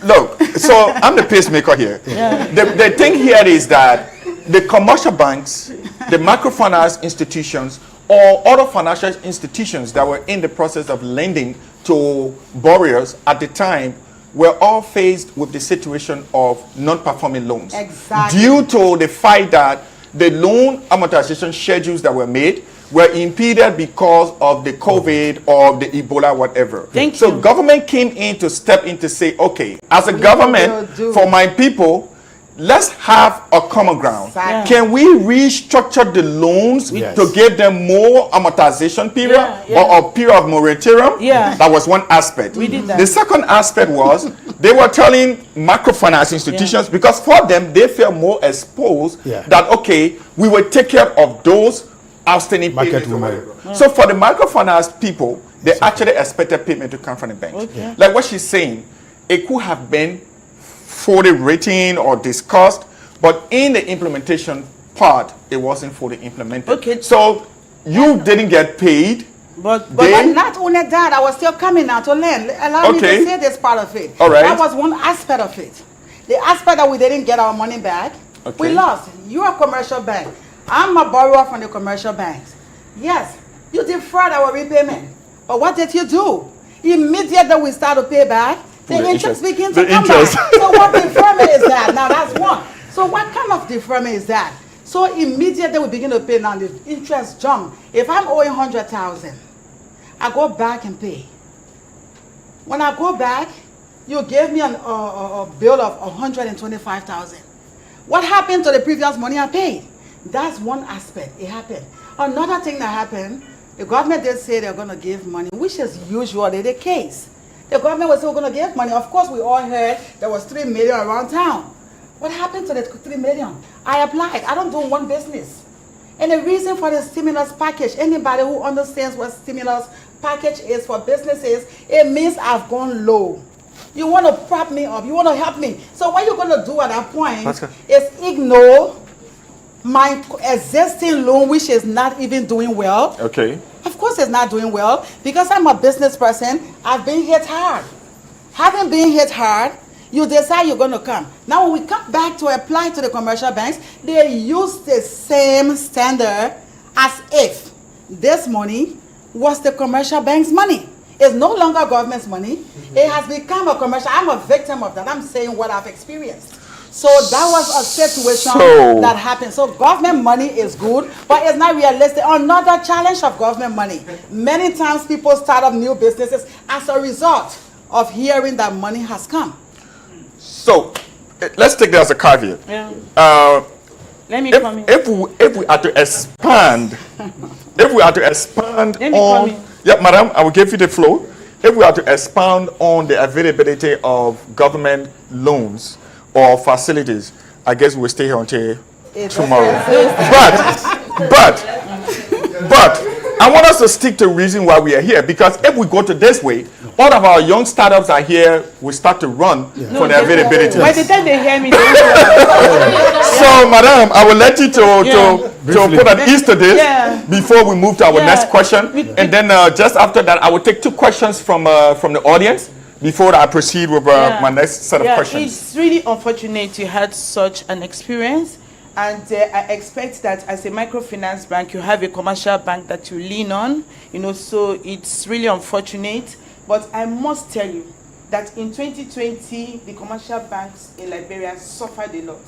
look, so I'm the pacemaker here. Yeah. The thing here is that the commercial banks, the microfinance institutions, or other financial institutions that were in the process of lending to borrowers at the time were all faced with the situation of non-performing loans. Exactly. Due to the fact that the loan amortization schedules that were made were impeded because of the COVID or the Ebola, whatever. Thank so you. government came in to step in to say, okay, as a government, do. for my people, let's have a common ground. Exactly. Can we restructure the loans Yes. to give them more amortization period Yeah. or a period of moratorium? Yeah. That was one aspect. We did that. The second aspect was they were telling microfinance institutions, because for them, they felt more exposed, Yeah. that, okay, we will take care of those outstanding Market payments or women. whatever. So for the microfinance people, they actually expected payment to come from the bank. Okay. Like what she's saying, it could have been fully written or discussed, but in the implementation part, it wasn't fully implemented. Okay. So you didn't get paid. But But Then- not only that, I was still coming now to learn. Allow me Okay. to say this part of it. All right. That was one aspect of it. The aspect that we didn't get our money back, Okay. we lost. You're a commercial bank. I'm a borrower from the commercial banks. Yes, you deferred our repayment. But what did you do? Immediately we start to pay back, the The interest interest. begins to The come interest. back. So what deferment is that? Now that's one. So what kind of deferment is that? So immediately we begin to pay now, the interest jump. If I'm owing 100,000, I go back and pay. When I go back, you gave me a bill of 125,000. What happened to the previous money I paid? That's one aspect. It happened. Another thing that happened, the government did say they're going to give money, which is usually the case. The government was still going to give money. Of course, we all heard there was 3 million around town. What happened to the 3 million? I applied. I don't do one business. And the reason for the stimulus package, anybody who understands what stimulus package is for businesses, it means I've gone low. You want to prop me up. You want to help me. So what you're going to do at that point is ignore my existing loan, which is not even doing well. Okay. Of course it's not doing well because I'm a business person. I've been hit hard. Having been hit hard, you decide you're going to come. Now when we come back to apply to the commercial banks, they use the same standard as if this money was the commercial bank's money. It's no longer government's money. It has become a commercial. I'm a victim of that. I'm saying what I've experienced. So that was a situation that happened. So government money is good, but it's not realistic. Another challenge of government money. Many times people start up new businesses as a result of hearing that money has come. So let's take that as a caveat. Yeah. Let me come in. If we are to expand, if we are to expand Let me come on, in. yeah, madam, I will give you the floor. if we are to expound on the availability of government loans or facilities, I guess we'll stay here until tomorrow. But I want us to stick to the reason why we are here, because if we go to this way, all of our young startups are here, we start to run for the availability. By the time they hear me, they So, madam, I will let you to put an ease to this before we move to our next question. And then just after that, I will take 2 questions from the audience before I proceed with my next set of questions. It's really unfortunate you had such an experience. And I expect that as a microfinance bank, you have a commercial bank that you lean on, so it's really unfortunate. But I must tell you that in 2020, the commercial banks in Liberia suffered a lot.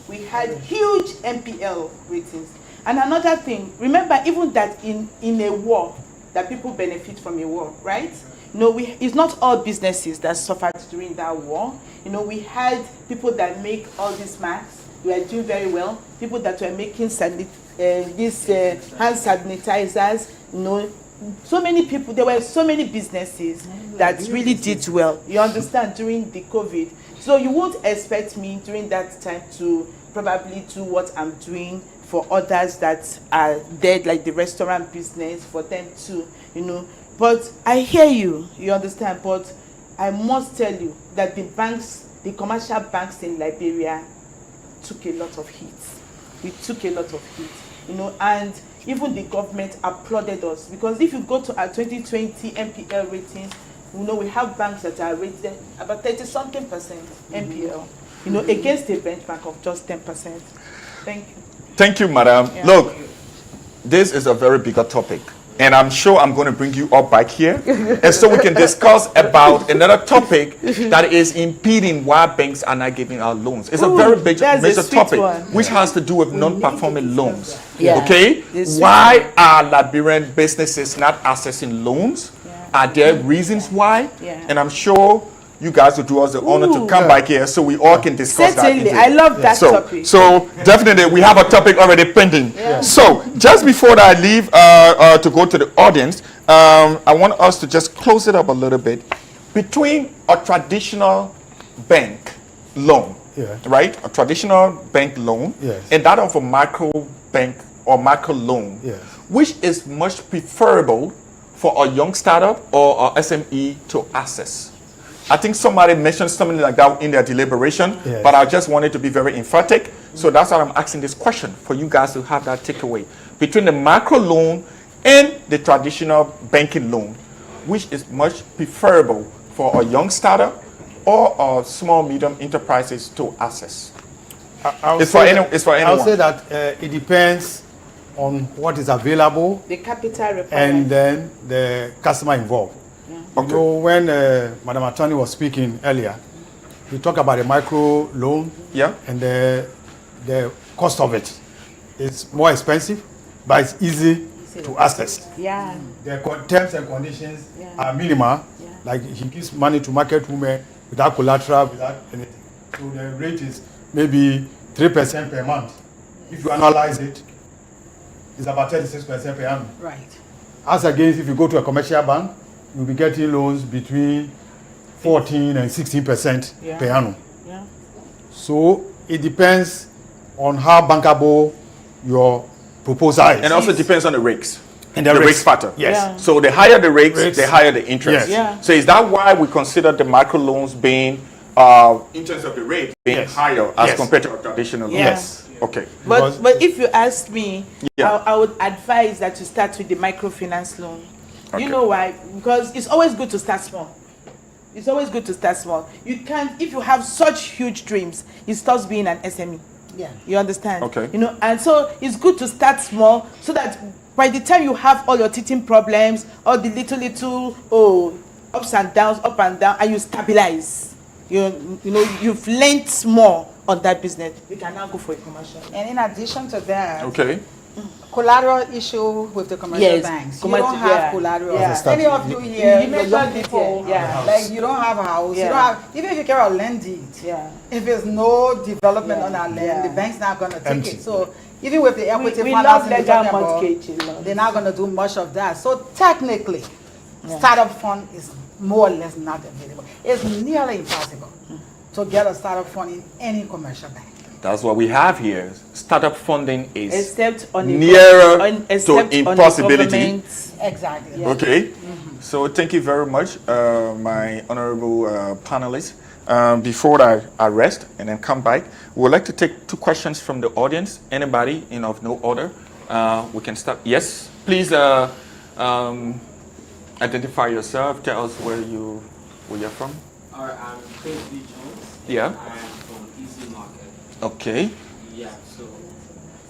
We had huge NPL ratings. And another thing, remember even that in a war, that people benefit from a war, right? It's not all businesses that suffered during that war. We had people that make all these masks. We are doing very well. People that were making these hand sanitizers, so many people, there were so many businesses that really did well. You understand, during the COVID. So you won't expect me during that time to probably do what I'm doing for others that are dead, like the restaurant business, for them too, But I hear you, you understand, but I must tell you that the commercial banks in Liberia took a lot of hits. We took a lot of hits, and even the government applauded us, because if you go to our 2020 NPL ratings, we have banks that are rated about 30-something% NPL, against a benchmark of just 10%. Thank you. Thank you, madam. Yeah. Look, this is a very bigger topic, and I'm sure I'm going to bring you up back here, and so we can discuss about another topic that is impeding why banks are not giving out loans. It's a very big major topic, which has to do with non-performing loans. Yeah. Okay? Why are Liberian businesses not accessing loans? Are there reasons why? And I'm sure you guys will do us the honor to come back here so we all can discuss Certainly. that. I love that topic. So definitely we have a topic already pending. So just before I leave to go to the audience, I want us to just close it up a little bit. Between a traditional bank loan, right? A traditional bank loan and that of a micro bank or micro loan, which is much preferable for a young startup or a SME to access? I think somebody mentioned something like that in their deliberation, but I just wanted to be very emphatic. So that's why I'm asking this question, for you guys to have that takeaway. Between the micro loan and the traditional banking loan, which is much preferable for a young startup or a small, medium enterprises to access? It's for anyone. I'll say that it depends on what is available, the capital requirement, and then the customer involved. Okay. When Madam Attorney was speaking earlier, we talked about a micro loan, and the cost of it is more expensive, but it's easy to access. The terms and conditions are minimal, like he gives money to market women without collateral, without anything. So the rate is maybe 3% per month. If you analyze it, it's about 36% per annum. Right. As against if you go to a commercial bank, you'll be getting loans between 14 and 16% per annum. So it depends on how bankable your proposal is. And also depends on the rates. And the rates factor. Yes. So the higher the rates, the higher the interest. Yes. So is that why we consider the microloans being, in terms of the rate, being higher as compared to a traditional loan? Yes. Okay. But if you ask me, I would advise that you start with the microfinance loan. Okay. You know why? Because it's always good to start small. It's always good to start small. You can't, if you have such huge dreams, it stops being an SME. You understand? Okay. And so it's good to start small so that by the time you have all your teething problems, all the little ups and downs, up and down, and you stabilize. You've learned more on that business. You can now go for a commercial. And in addition to that, collateral issue with the commercial banks. You don't have collateral. Any of you here, you young people, like you don't have a house. You don't have, even if you carry a land deed, if there's no development on that land, the bank's not going to take it. So even with the equity financing we're talking about, they're not going to do much of that. So technically, startup fund is more or less not available. It's nearly impossible to get a startup fund in any commercial bank. That's what we have here. Startup funding is Except on the nearer except to on the impossibility. government. Exactly. Yeah. Okay. So thank you very much, my honorable panelists. Before I rest and then come back, we would like to take 2 questions from the audience. Anybody, of no order, we can start. Yes, please identify yourself. Tell us where you're from. Alright, I'm Chris B. Jones. Yeah. I am from Easy Market. Okay. Yeah,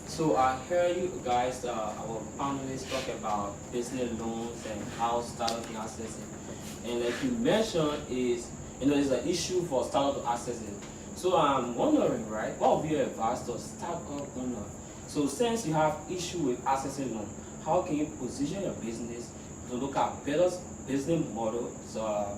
so I hear you guys, our panelists talk about business loans and how startup can access it. And like you mentioned is, there's an issue for startup to access it. So I'm wondering, right, what would be your advice to startup owner? So since you have issue with accessing loan, how can you position your business to look at better business model,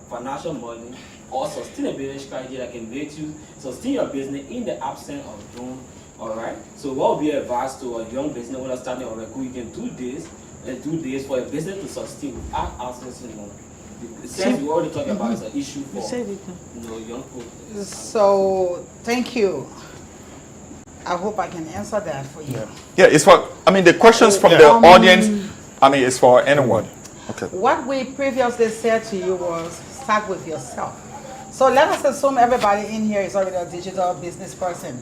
financial modeling, or sustainability strategy that can make you sustain your business in the absence of loan? All right. So what would be your advice to a young business owner starting or you can do this and do this for a business to sustain without accessing loan? Since we already talked about it's an issue for young people. So thank you. I hope I can answer that for you. Yeah, it's for. The questions from the audience. It's for anyone. Okay. What we previously said to you was start with yourself. So let us assume everybody in here is already a digital business person.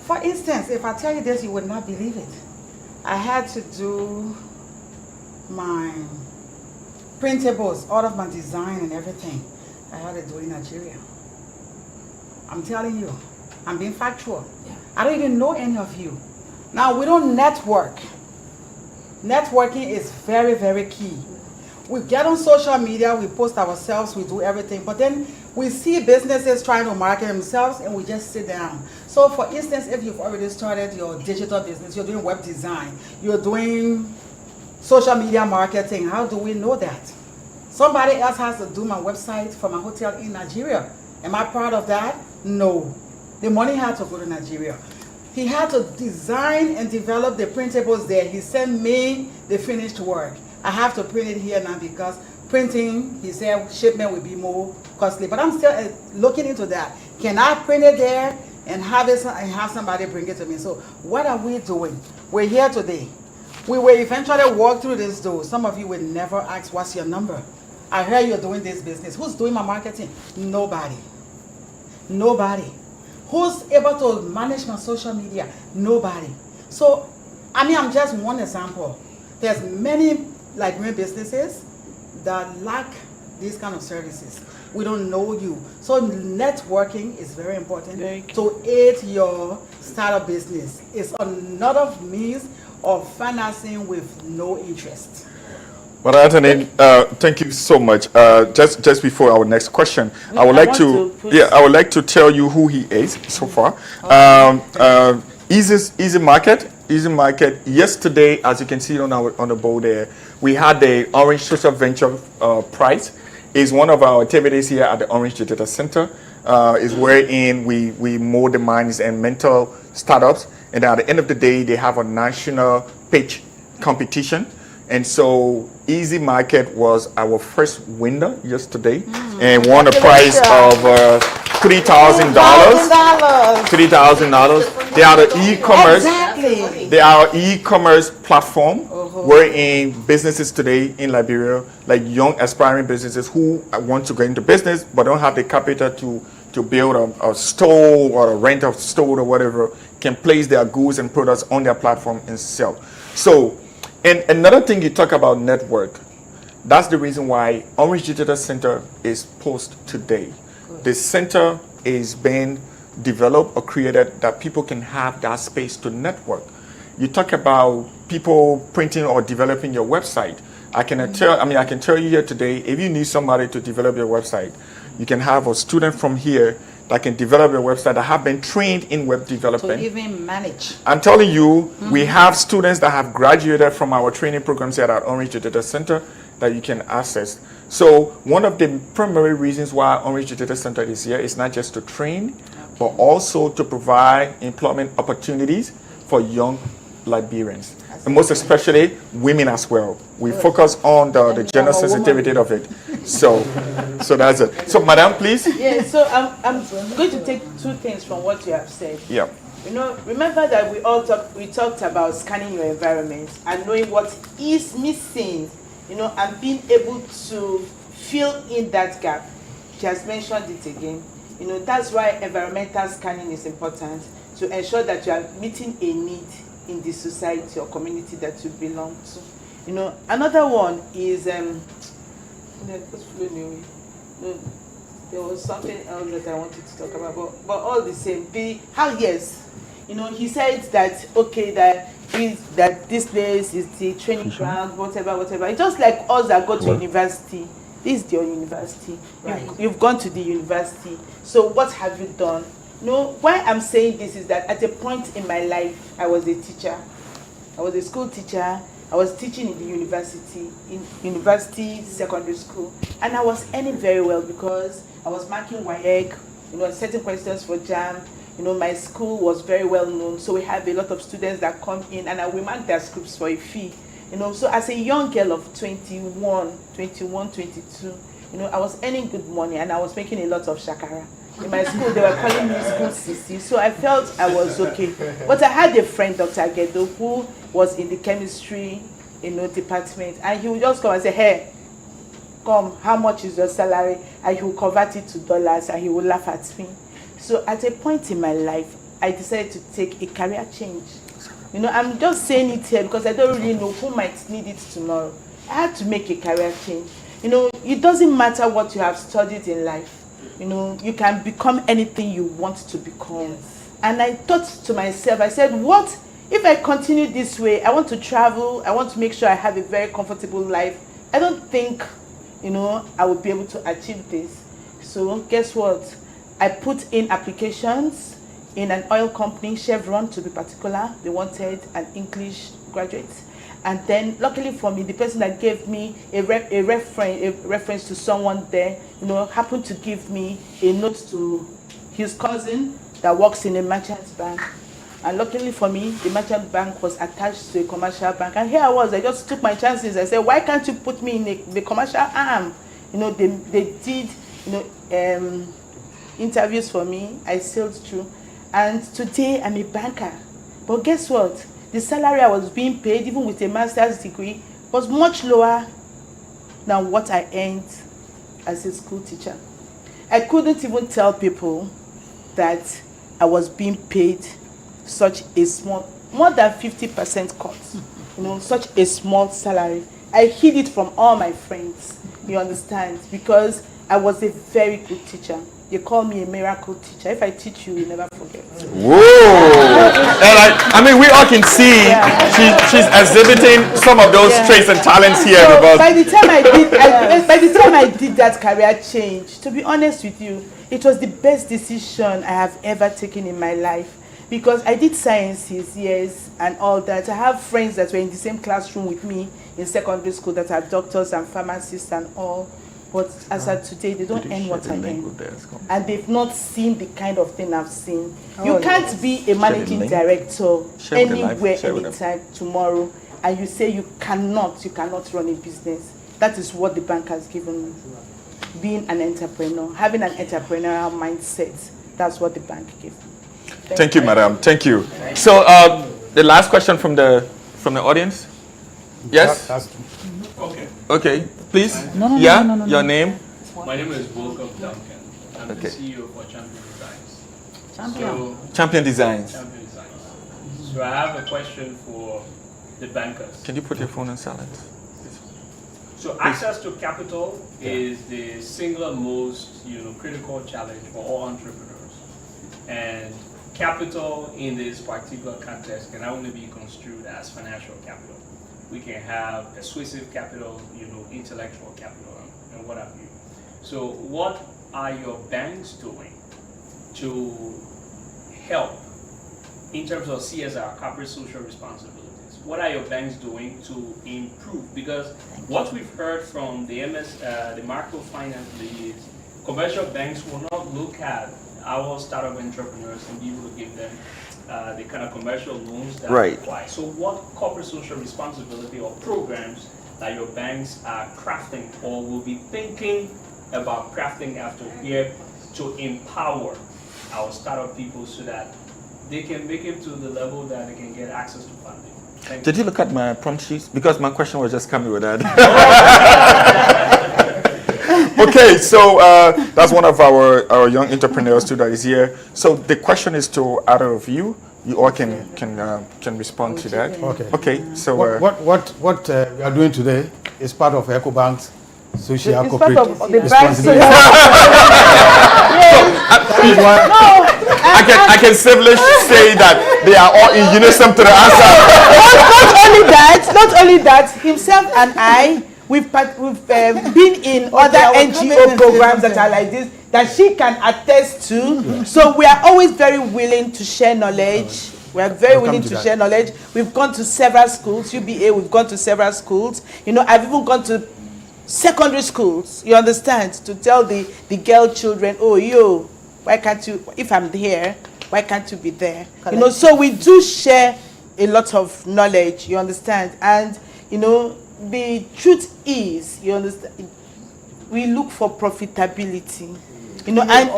For instance, if I tell you this, you would not believe it. I had to do my printables, all of my design and everything. I had to do in Nigeria. I'm telling you, I'm being factual. I don't even know any of you. Now, we don't network. Networking is very, very key. We get on social media, we post ourselves, we do everything, but then we see businesses trying to market themselves and we just sit down. So for instance, if you've already started your digital business, you're doing web design, you're doing social media marketing, how do we know that? Somebody else has to do my website for my hotel in Nigeria. Am I proud of that? No. The money had to go to Nigeria. He had to design and develop the printables there. He sent me the finished work. I have to print it here now because printing, he said, shipment will be more costly. But I'm still looking into that. Can I print it there and have it and have somebody bring it to me? So what are we doing? We're here today. We will eventually walk through this door. Some of you will never ask, what's your number? I heard you're doing this business. Who's doing my marketing? Nobody. Nobody. Who's able to manage my social media? Nobody. So, I'm just one example. There's many Liberian businesses that lack these kind of services. We don't know you. So networking is very important to aid your startup business. It's another means of financing with no interest. Well, Anthony, thank you so much. Just before our next question, I would like to tell you who he is so far. Easy Market. Yesterday, as you can see on the board there, we had the Orange Social Venture Prize. Is one of our activities here at the Orange Digital Center. Is wherein we mold the minds and mental startups, and at the end of the day, they have a national pitch competition. And so Easy Market was our first winner yesterday and won a prize of $3,000. $3,000. They are the e-commerce. Exactly. They are an e-commerce platform wherein businesses today in Liberia, like young aspiring businesses who want to go into business but don't have the capital to build a store or a rent a store or whatever, can place their goods and products on their platform and sell. So, and another thing you talk about network, that's the reason why Orange Digital Center is post today. The center is being developed or created that people can have that space to network. You talk about people printing or developing your website. I can tell you here today, if you need somebody to develop your website, you can have a student from here that can develop your website that have been trained in web development. To even manage. I'm telling you, we have students that have graduated from our training programs here at Orange Digital Center that you can access. So one of the primary reasons why Orange Digital Center is here is not just to train, but also to provide employment opportunities for young Liberians. and most especially women as well. We focus on the gender sensitivity of it. So that's it. So, Madam, please. Yeah, so I'm going to take two things from what you have said. Yeah. You know, remember that we talked about scanning your environment and knowing what is missing, you know, and being able to fill in that gap. She has mentioned it again. You know, that's why environmental scanning is important, to ensure that you are meeting a need in the society or community that you belong to. You know, another one is there was something else that I wanted to talk about, but all the same, you know, he said that okay, that this place is the training ground, whatever. It's just like us that go to university. This is your university. Right. You've gone to the university. So what have you done? No, why I'm saying this is that at a point in my life, I was a teacher. I was a school teacher. I was teaching in the university, secondary school, and I was earning very well because I was marking WAEC, you know, certain questions for JAM. You know, my school was very well known, so we have a lot of students that come in, and we mark their scripts for a fee. You know, so as a young girl of 21, 22, you know, I was earning good money, and I was making a lot of shakara. In my school, they were calling me school sissy, so I felt I was okay. But I had a friend, Dr. Agedo, who was in the chemistry, you know, department, and he would just come and say, hey, come, how much is your salary? And he would convert it to dollars, and he would laugh at me. So at a point in my life, I decided to take a career change. You know, I'm just saying it here because I don't really know who might need it tomorrow. I had to make a career change. You know, it doesn't matter what you have studied in life. You know, you can become anything you want to become. Yes. And I thought to myself, I said, what if I continue this way? I want to travel. I want to make sure I have a very comfortable life. I don't think, you know, I will be able to achieve this. So guess what? I put in applications in an oil company, Chevron to be particular. They wanted an English graduate. And then, luckily for me, the person that gave me a reference to someone there, you know, happened to give me a note to his cousin that works in a merchant bank. And luckily for me, the merchant bank was attached to a commercial bank. And here I was, I just took my chances. I said, why can't you put me in the commercial arm? You know, they did, you know, interviews for me. I sailed through. And today, I'm a banker. But guess what? The salary I was being paid, even with a master's degree, was much lower than what I earned as a school teacher. I couldn't even tell people that I was being paid such a small, more than 50% cut, you know, such a small salary. I hid it from all my friends, you understand, because I was a very good teacher. They call me a miracle teacher. If I teach you, you'll never forget. Whoa! And I mean, we all can see she's exhibiting some of those traits and talents here. So Because by the time I did that career change, to be honest with you, it was the best decision I have ever taken in my life. Because I did sciences, yes, and all that. I have friends that were in the same classroom with me in secondary school that are doctors and pharmacists and all. But as of today, they don't earn what I earn. And they've not seen the kind of thing I've seen. You can't be a managing director anywhere, anytime, tomorrow, and you say you cannot run a business. That is what the bank has given me. Being an entrepreneur, having an entrepreneurial mindset, that's what the bank gave me. Thank you, madam. Thank you. So the last question from the audience? Yes? Okay. Okay, please. No, Your name? My name is Volker Duncan. I'm the CEO for Champion Designs. Champion Designs. Champion Designs. So I have a question for the bankers. Can you put your phone on silent? So access to capital is the single most, critical challenge for all entrepreneurs. And capital in this particular context can only be construed as financial capital. We can have persuasive capital, intellectual capital, and what have you. So what are your banks doing to help in terms of CSR, corporate social responsibilities? What are your banks doing to improve? Because what we've heard from the microfinance leads commercial banks will not look at our startup entrepreneurs and be able to give them the kind of commercial loans that Right. apply. So what corporate social responsibility or programs that your banks are crafting or will be thinking about crafting after here to empower our startup people so that they can make it to the level that they can get access to funding? Thank Did you look at my prompt sheets? Because my question was just coming with that. Okay, so that's one of our young entrepreneurs too that is here. So the question is to either of you. You all can respond to that. Okay. Okay. So What we are doing today is part of EcoBank's social It's part corporate of the bank's responsibility. I can safely say that they are all in unison to the answer. Not only that, himself and I, we've been in other NGO programs that are like this that she can attest to. So we are always very willing to share knowledge. We are very willing to share knowledge. We've gone to several schools, UBA, we've gone to several schools. You know, I've even gone to secondary schools, you understand, to tell the girl children, oh, yo, why can't you, if I'm here, why can't you be there? You know, so we do share a lot of knowledge, you understand? And, you know, the truth is, you understand, we look for profitability. You know, and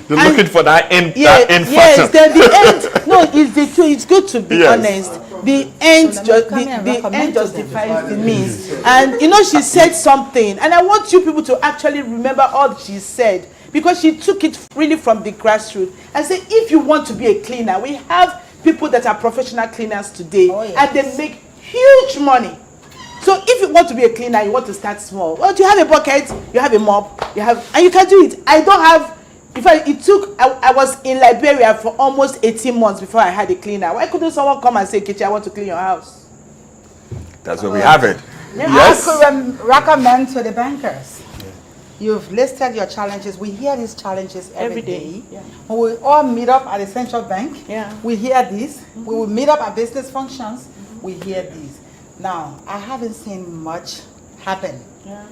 they're looking for that end. Yes, that end yes, factor. the end. No, it's the truth. It's good to be Yes. honest. The end, the end justifies the means. And you know, she said something, and I want you people to actually remember all she said, because she took it really from the grassroots and said, if you want to be a cleaner, we have people that are professional cleaners today, and they make huge money. So if you want to be a cleaner, you want to start small. Well, you have a bucket, you have a mop, and you can do it. I don't have, in fact, I was in Liberia for almost 18 months before I had a cleaner. Why couldn't someone come and say, Kechi, I want to clean your house? That's where we have it. Yes. I could recommend to the bankers. You've listed your challenges. We hear these challenges every day. Yeah. When we all meet up at the central bank, Yeah. we hear these. We will meet up at business functions, we hear these. Now, I haven't seen much happen. Yeah.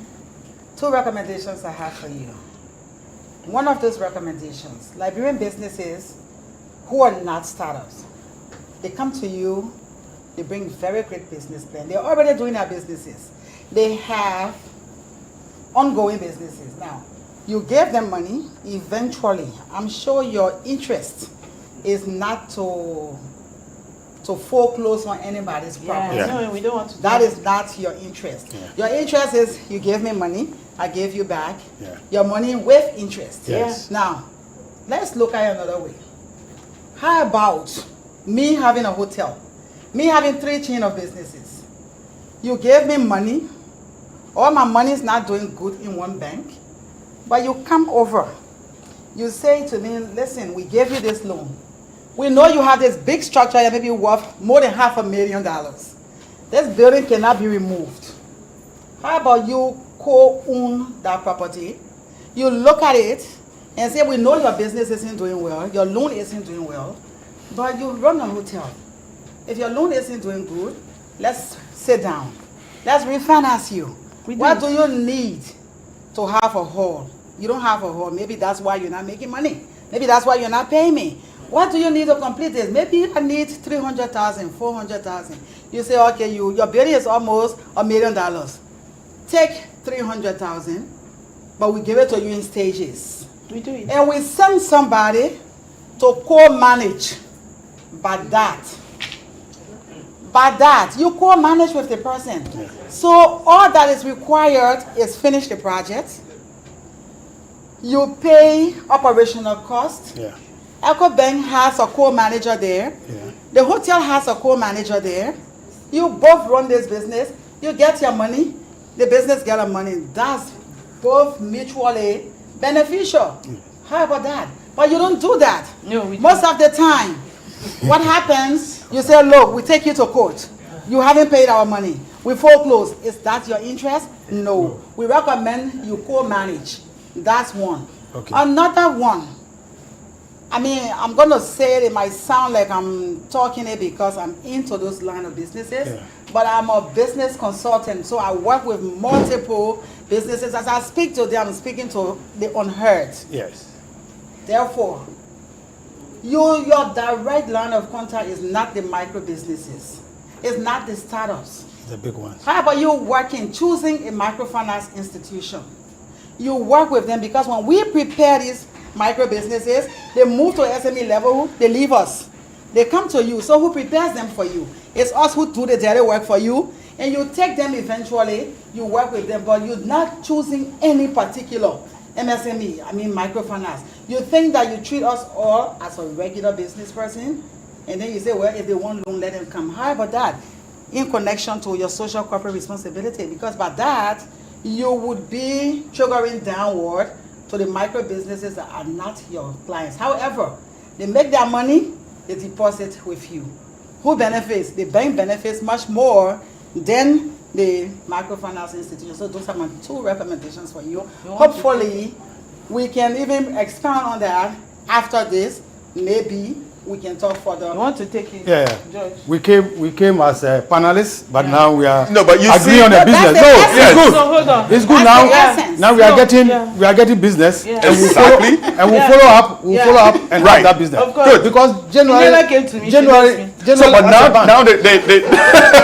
2 recommendations I have for you. One of those recommendations, Liberian businesses who are not startups, they come to you, they bring very great business plan. They're already doing their businesses. They have ongoing businesses. Now, you gave them money, eventually, I'm sure your interest is not to foreclose on anybody's property. No, we don't want to. That is not your interest. Yeah. Your interest is you gave me money, I gave you back. Yeah. Your money with interest. Yes. Now, let's look at it another way. How about me having a hotel? Me having 3 chain of businesses. You gave me money. All my money is not doing good in one bank. But you come over. You say to me, listen, we gave you this loan. We know you have this big structure that may be worth more than $500,000. This building cannot be removed. How about you co-own that property? You look at it and say, we know your business isn't doing well, your loan isn't doing well, but you run a hotel. If your loan isn't doing good, let's sit down. Let's refinance you. What do you need to have a hall? You don't have a hall. Maybe that's why you're not making money. Maybe that's why you're not paying me. What do you need to complete this? Maybe I need $300,000, $400,000. You say, okay, your building is almost $1 million. Take $300,000, but we give it to you in stages. We do it. And we send somebody to co-manage. By that, you co-manage with the person. Yeah. So all that is required is finish the project. You pay operational costs. Yeah. EcoBank has a co-manager there. Yeah. The hotel has a co-manager there. You both run this business. You get your money. The business get your money. That's both mutually beneficial. How about that? But you don't do that. No, we Most of the time, what happens, you say, look, we take you to court. You haven't paid our money. We foreclose. Is that your interest? No. We recommend you co-manage. That's one. Okay. Another one. I mean, I'm going to say it might sound like I'm talking it because I'm into those line of businesses. Yeah. but I'm a business consultant, so I work with multiple businesses. As I speak to them, I'm speaking to the unheard. Yes. Therefore, your direct line of contact is not the micro businesses. It's not the startups. The big ones. How about you working, choosing a microfinance institution? You work with them because when we prepare these micro businesses, they move to SME level, they leave us. They come to you. So who prepares them for you? It's us who do the dirty work for you, and you take them eventually, you work with them, but you're not choosing any particular MSME, I mean microfinance. You think that you treat us all as a regular business person, and then you say, well, if they want loan, let them come. How about that? In connection to your social corporate responsibility, because by that, you would be triggering downward to the micro businesses that are not your clients. However, they make their money, they deposit with you. Who benefits? The bank benefits much more than the microfinance institution. So those are my 2 recommendations for you. Hopefully, we can even expound on that after this. Maybe we can talk further. You want to take it? Yeah. George. We came as panelists, but now we are No, but you agreeing see- on the No, business. that's the No, essence. it's good. So hold on. It's good That's now. the essence. Now we are No, getting yeah. we are getting business, Yeah. and Exactly. we'll Yeah. follow up. We'll Yeah. follow up and Right. have that business. Of course. Good. Because January, never came to me, she January, knows me. January. So, but as a bank- now they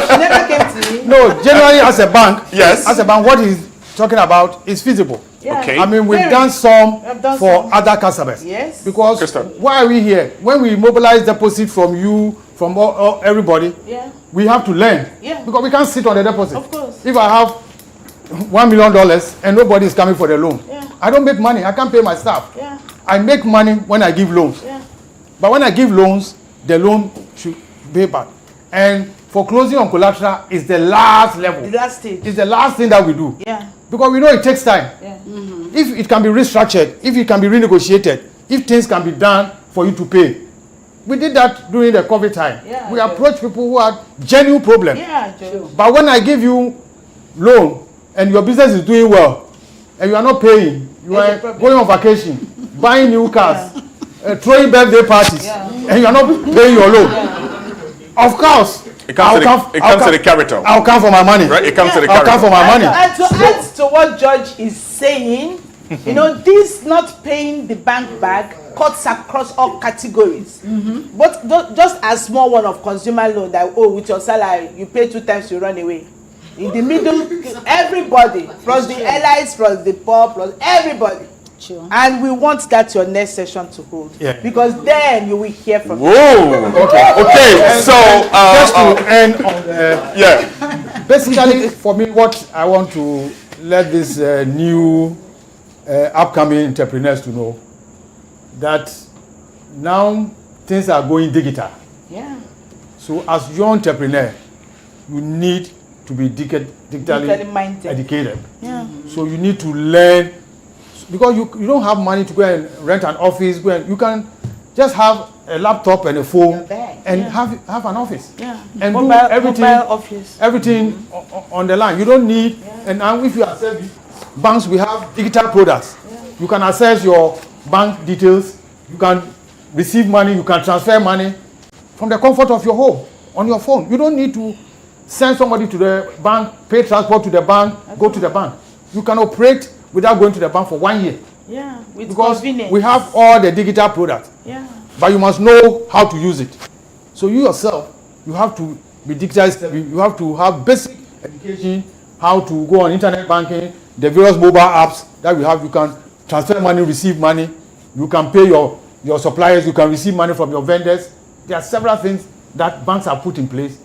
She never came to me. no, January as a bank. Yes. As a bank, what he's talking about is feasible. Yeah. Okay. I mean, we've Very. done some I've done for some. other customers. Yes. Because Crystal. why are we here? When we mobilize deposit from you, from everybody, Yeah. we have to learn. Yeah. Because we can't sit on the deposit. Of course. If I have $1 million and nobody is coming for the loan, Yeah. I don't make money. I can't pay my staff. Yeah. I make money when I give loans. Yeah. But when I give loans, the loan should pay back. And foreclosing on collateral is the last level. The last stage. It's the last thing that we do. Yeah. Because we know it takes time. Yeah. If it can be restructured, if it can be renegotiated, if things can be done for you to pay. We did that during the COVID time. Yeah, We sure. approached people who had genuine problems. Yeah, Joe. But when I give you loan and your business is doing well and you are not paying, you There's a are problem. going on vacation, buying new cars, throwing birthday parties, Yeah. and you are not paying your loan. Of course, It comes to the character. I'll come for my money. Right? It comes to the I'll come for character. my money. And to add to what George is saying, you know, this not paying the bank back cuts across all categories. But just a small one of consumer loan that, oh, with your salary, you pay 2 times, you run away. In the middle, everybody, plus the allies, plus the poor, plus everybody. Sure. And we want that your next session to hold. Yeah. Because then you will hear from Whoa. Okay. So, Just to end on the yeah. basically, for me, what I want to let these new upcoming entrepreneurs to know, that now things are going digital. Yeah. So as your entrepreneur, you need to be digitally Digitally minded. educated. Yeah. So you need to learn, because you don't have money to go and rent an office. You can just have a laptop and a phone Your bag, and yeah. have an office. Yeah. And Mobile, do everything. mobile office. Everything on the line. You don't need, and now if you access banks, we have digital products. You can access your bank details, you can receive money, you can transfer money from the comfort of your home on your phone. You don't need to send somebody to the bank, pay transport to the bank, go to the bank. You can operate without going to the bank for 1 year. Yeah. With Because convenience. we have all the digital products. Yeah. But you must know how to use it. So you yourself, you have to be digitized. You have to have basic education, how to go on internet banking, the various mobile apps that we have. You can transfer money, receive money. You can pay your suppliers. You can receive money from your vendors. There are several things that banks have put in place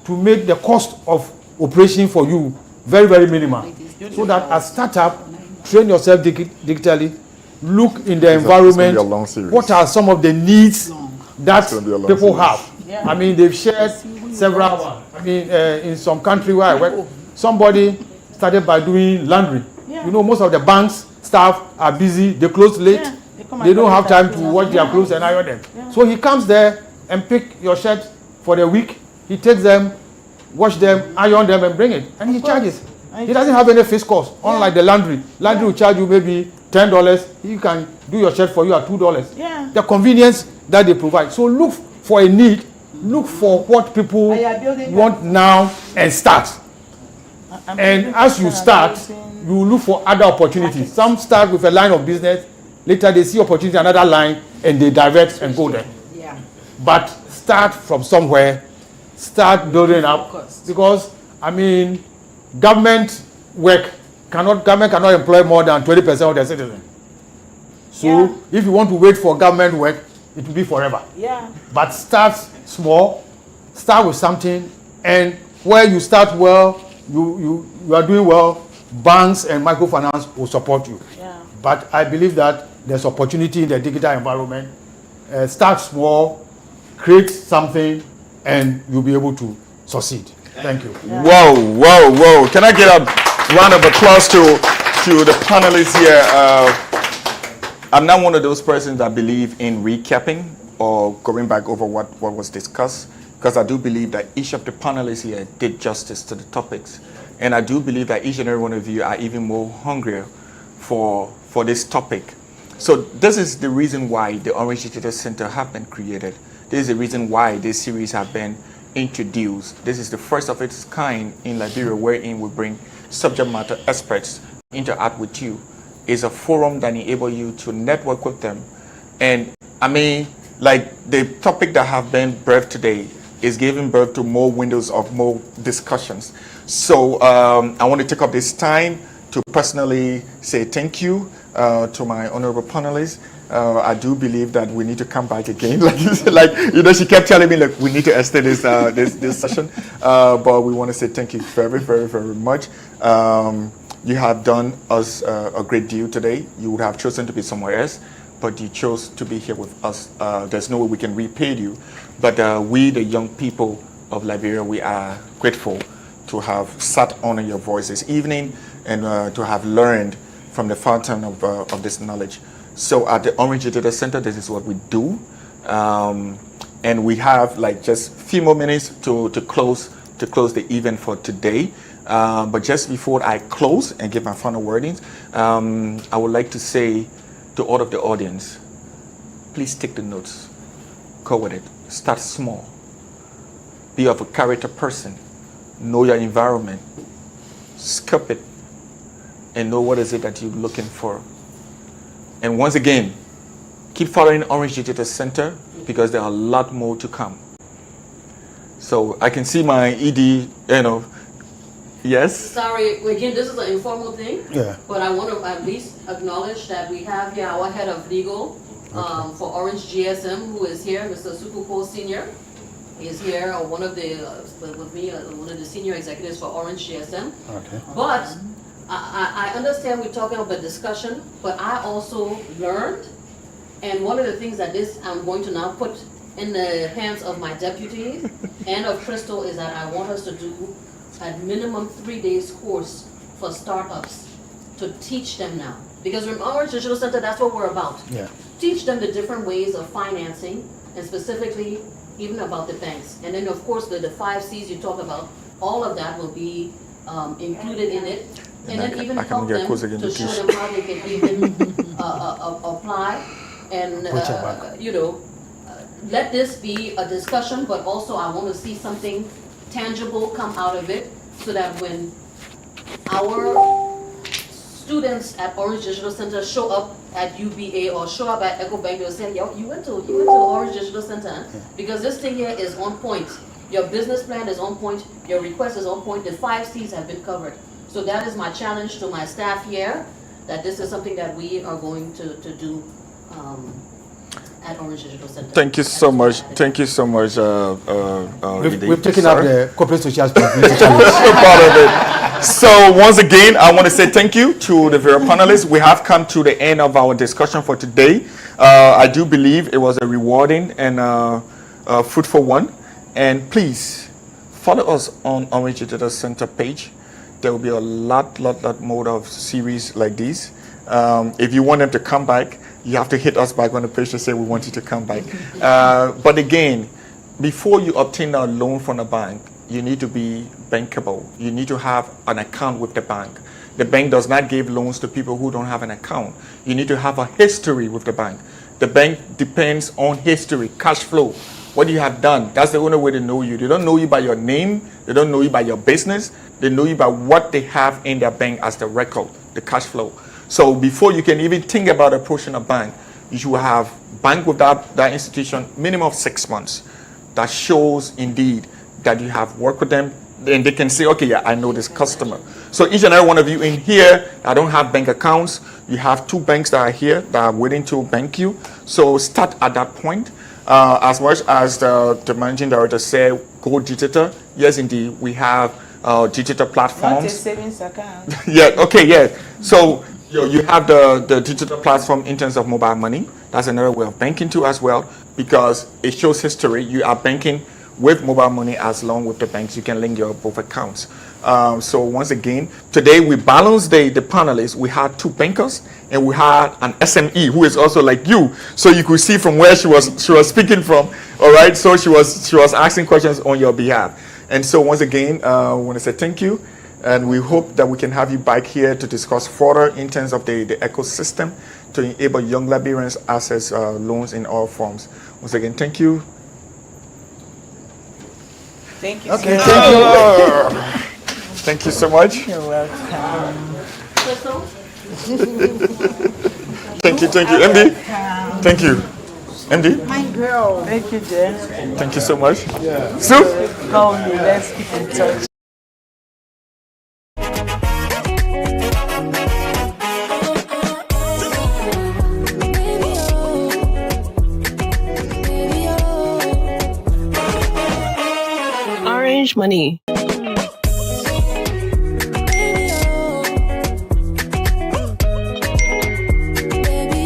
to make the cost of operation for you very, very minimal. So that as startup, train yourself digitally. Look in the environment. be a long series. What are some of the needs that gonna be a long people series. have? I mean, they've shared several ones. I mean, in some country where I work, somebody started by doing laundry. Yeah. You know, most of the banks staff are busy. They close late. Yeah, they come They and don't have collect time to wash their clothes and iron them. So he comes there and pick your shirt for the week. He takes them, wash them, iron them, and bring it. And he charges. He doesn't have any fixed cost, unlike the laundry. Laundry will charge you maybe $10. He can do your shirt for you at $2. Yeah. The convenience that they provide. So look for a need look for what people And you are building want now and start. And as you start, you look for other opportunities. Some start with a line of business, later they see opportunity, another line, and they divert and go there. Yeah. But start from somewhere, start building up, because I mean, government cannot employ more than 20% of their citizens. So if you want to wait for government work, it will be forever. Yeah. But start small, start with something, and where you start well, you are doing well, banks and microfinance will support you. Yeah. But I believe that there's opportunity in the digital environment. Start small, create something, and you'll be able to succeed. Thank you. Yeah. Whoa. Can I get a round of applause to the panelists here? I'm not one of those persons that believe in recapping or going back over what was discussed, because I do believe that each of the panelists here did justice to the topics. And I do believe that each and every one of you are even more hungrier for this topic. So this is the reason why the Orange Digital Center have been created. This is the reason why this series have been introduced. This is the first of its kind in Liberia, wherein we bring subject matter experts to interact with you. It's a forum that enables you to network with them. And I mean, like the topic that have been birthed today is giving birth to more windows of more discussions. So I want to take up this time to personally say thank you to my honorable panelists. I do believe that we need to come back again. She kept telling me, like, we need to extend this session. But we want to say thank you very, very, very much. You have done us a great deal today. You would have chosen to be somewhere else, but you chose to be here with us. There's no way we can repay you. But we, the young people of Liberia, we are grateful to have sat on your voice this evening and to have learned from the fountain of this knowledge. So at the Orange Digital Center, this is what we do. And we have like just a few more minutes to close the event for today. But just before I close and give my final wordings, I would like to say to all of the audience, please take the notes, go with it, start small, be of a character person, know your environment, scope it, and know what is it that you're looking for. And once again, keep following Orange Digital Center because there are a lot more to come. So I can see my ED, yes? Sorry, again, this is an informal thing. Yeah. But I want to at least acknowledge that we have here our head of legal for Orange GSM, who is here, Mr. Sukupo Senior. He is here, one of the, with me, one of the senior executives for Orange GSM. Okay. But I understand we're talking about discussion, but I also learned, and one of the things that I'm going to now put in the hands of my deputies and of Crystal is that I want us to do at minimum 3 days course for startups to teach them now. Because in Orange Digital Center, that's what we're about. Yeah. Teach them the different ways of financing, and specifically even about the banks. And then of course the 5 C's you talk about, all of that will be included in it. And then even help them to show them how they can even apply and let this be a discussion, but also I want to see something tangible come out of it, so that when our students at Orange Digital Center show up at UBA or show up at EcoBank, they'll say, yo, you went to Orange Digital Center, because this thing here is on point. Your business plan is on point, your request is on point, the 5 C's have been covered. So that is my challenge to my staff here, that this is something that we are going to do at Orange Digital Center. Thank you so much. Thank you so much. We've taken up the corporate social responsibility challenge. Part of it. So once again, I want to say thank you to the various panelists. We have come to the end of our discussion for today. I do believe it was a rewarding and fruitful one. And please follow us on Orange Digital Center page. There will be a lot more of series like these. If you want them to come back, you have to hit us back on the page to say we want you to come back. But again, before you obtain a loan from a bank, you need to be bankable. You need to have an account with the bank. The bank does not give loans to people who don't have an account. You need to have a history with the bank. The bank depends on history, cash flow what you have done. That's the only way to know you. They don't know you by your name. They don't know you by your business. They know you by what they have in their bank as the record, the cash flow. So before you can even think about approaching a bank, you should have bank with that institution minimum of 6 months. That shows indeed that you have worked with them, and they can say, okay, yeah, I know this customer. So each and every one of you in here that don't have bank accounts, you have 2 banks that are here that are waiting to bank you. So start at that point. As much as the managing director said, go digital. Yes, indeed, we have digital platforms. Not a savings account. Yeah, okay, yeah. So you have the digital platform in terms of mobile money. That's another way of banking too as well, because it shows history. You are banking with mobile money as long with the banks. You can link your both accounts. So once again, today we balanced the panelists. We had 2 bankers and we had an SME who is also like you. So you could see from where she was speaking from. All right. So she was asking questions on your behalf. And so once again, I want to say thank you. And we hope that we can have you back here to discuss further in terms of the ecosystem to enable young Liberians access loans in all forms. Once again, thank you. Thank you. Okay, so thank you. Thank you so much. You're welcome. Crystal? Thank you, MD. Thank you, MD. My girl. Thank you, Jen. Thank you so much. Yeah. Sue. Call me. Let's keep in touch. Orange Money.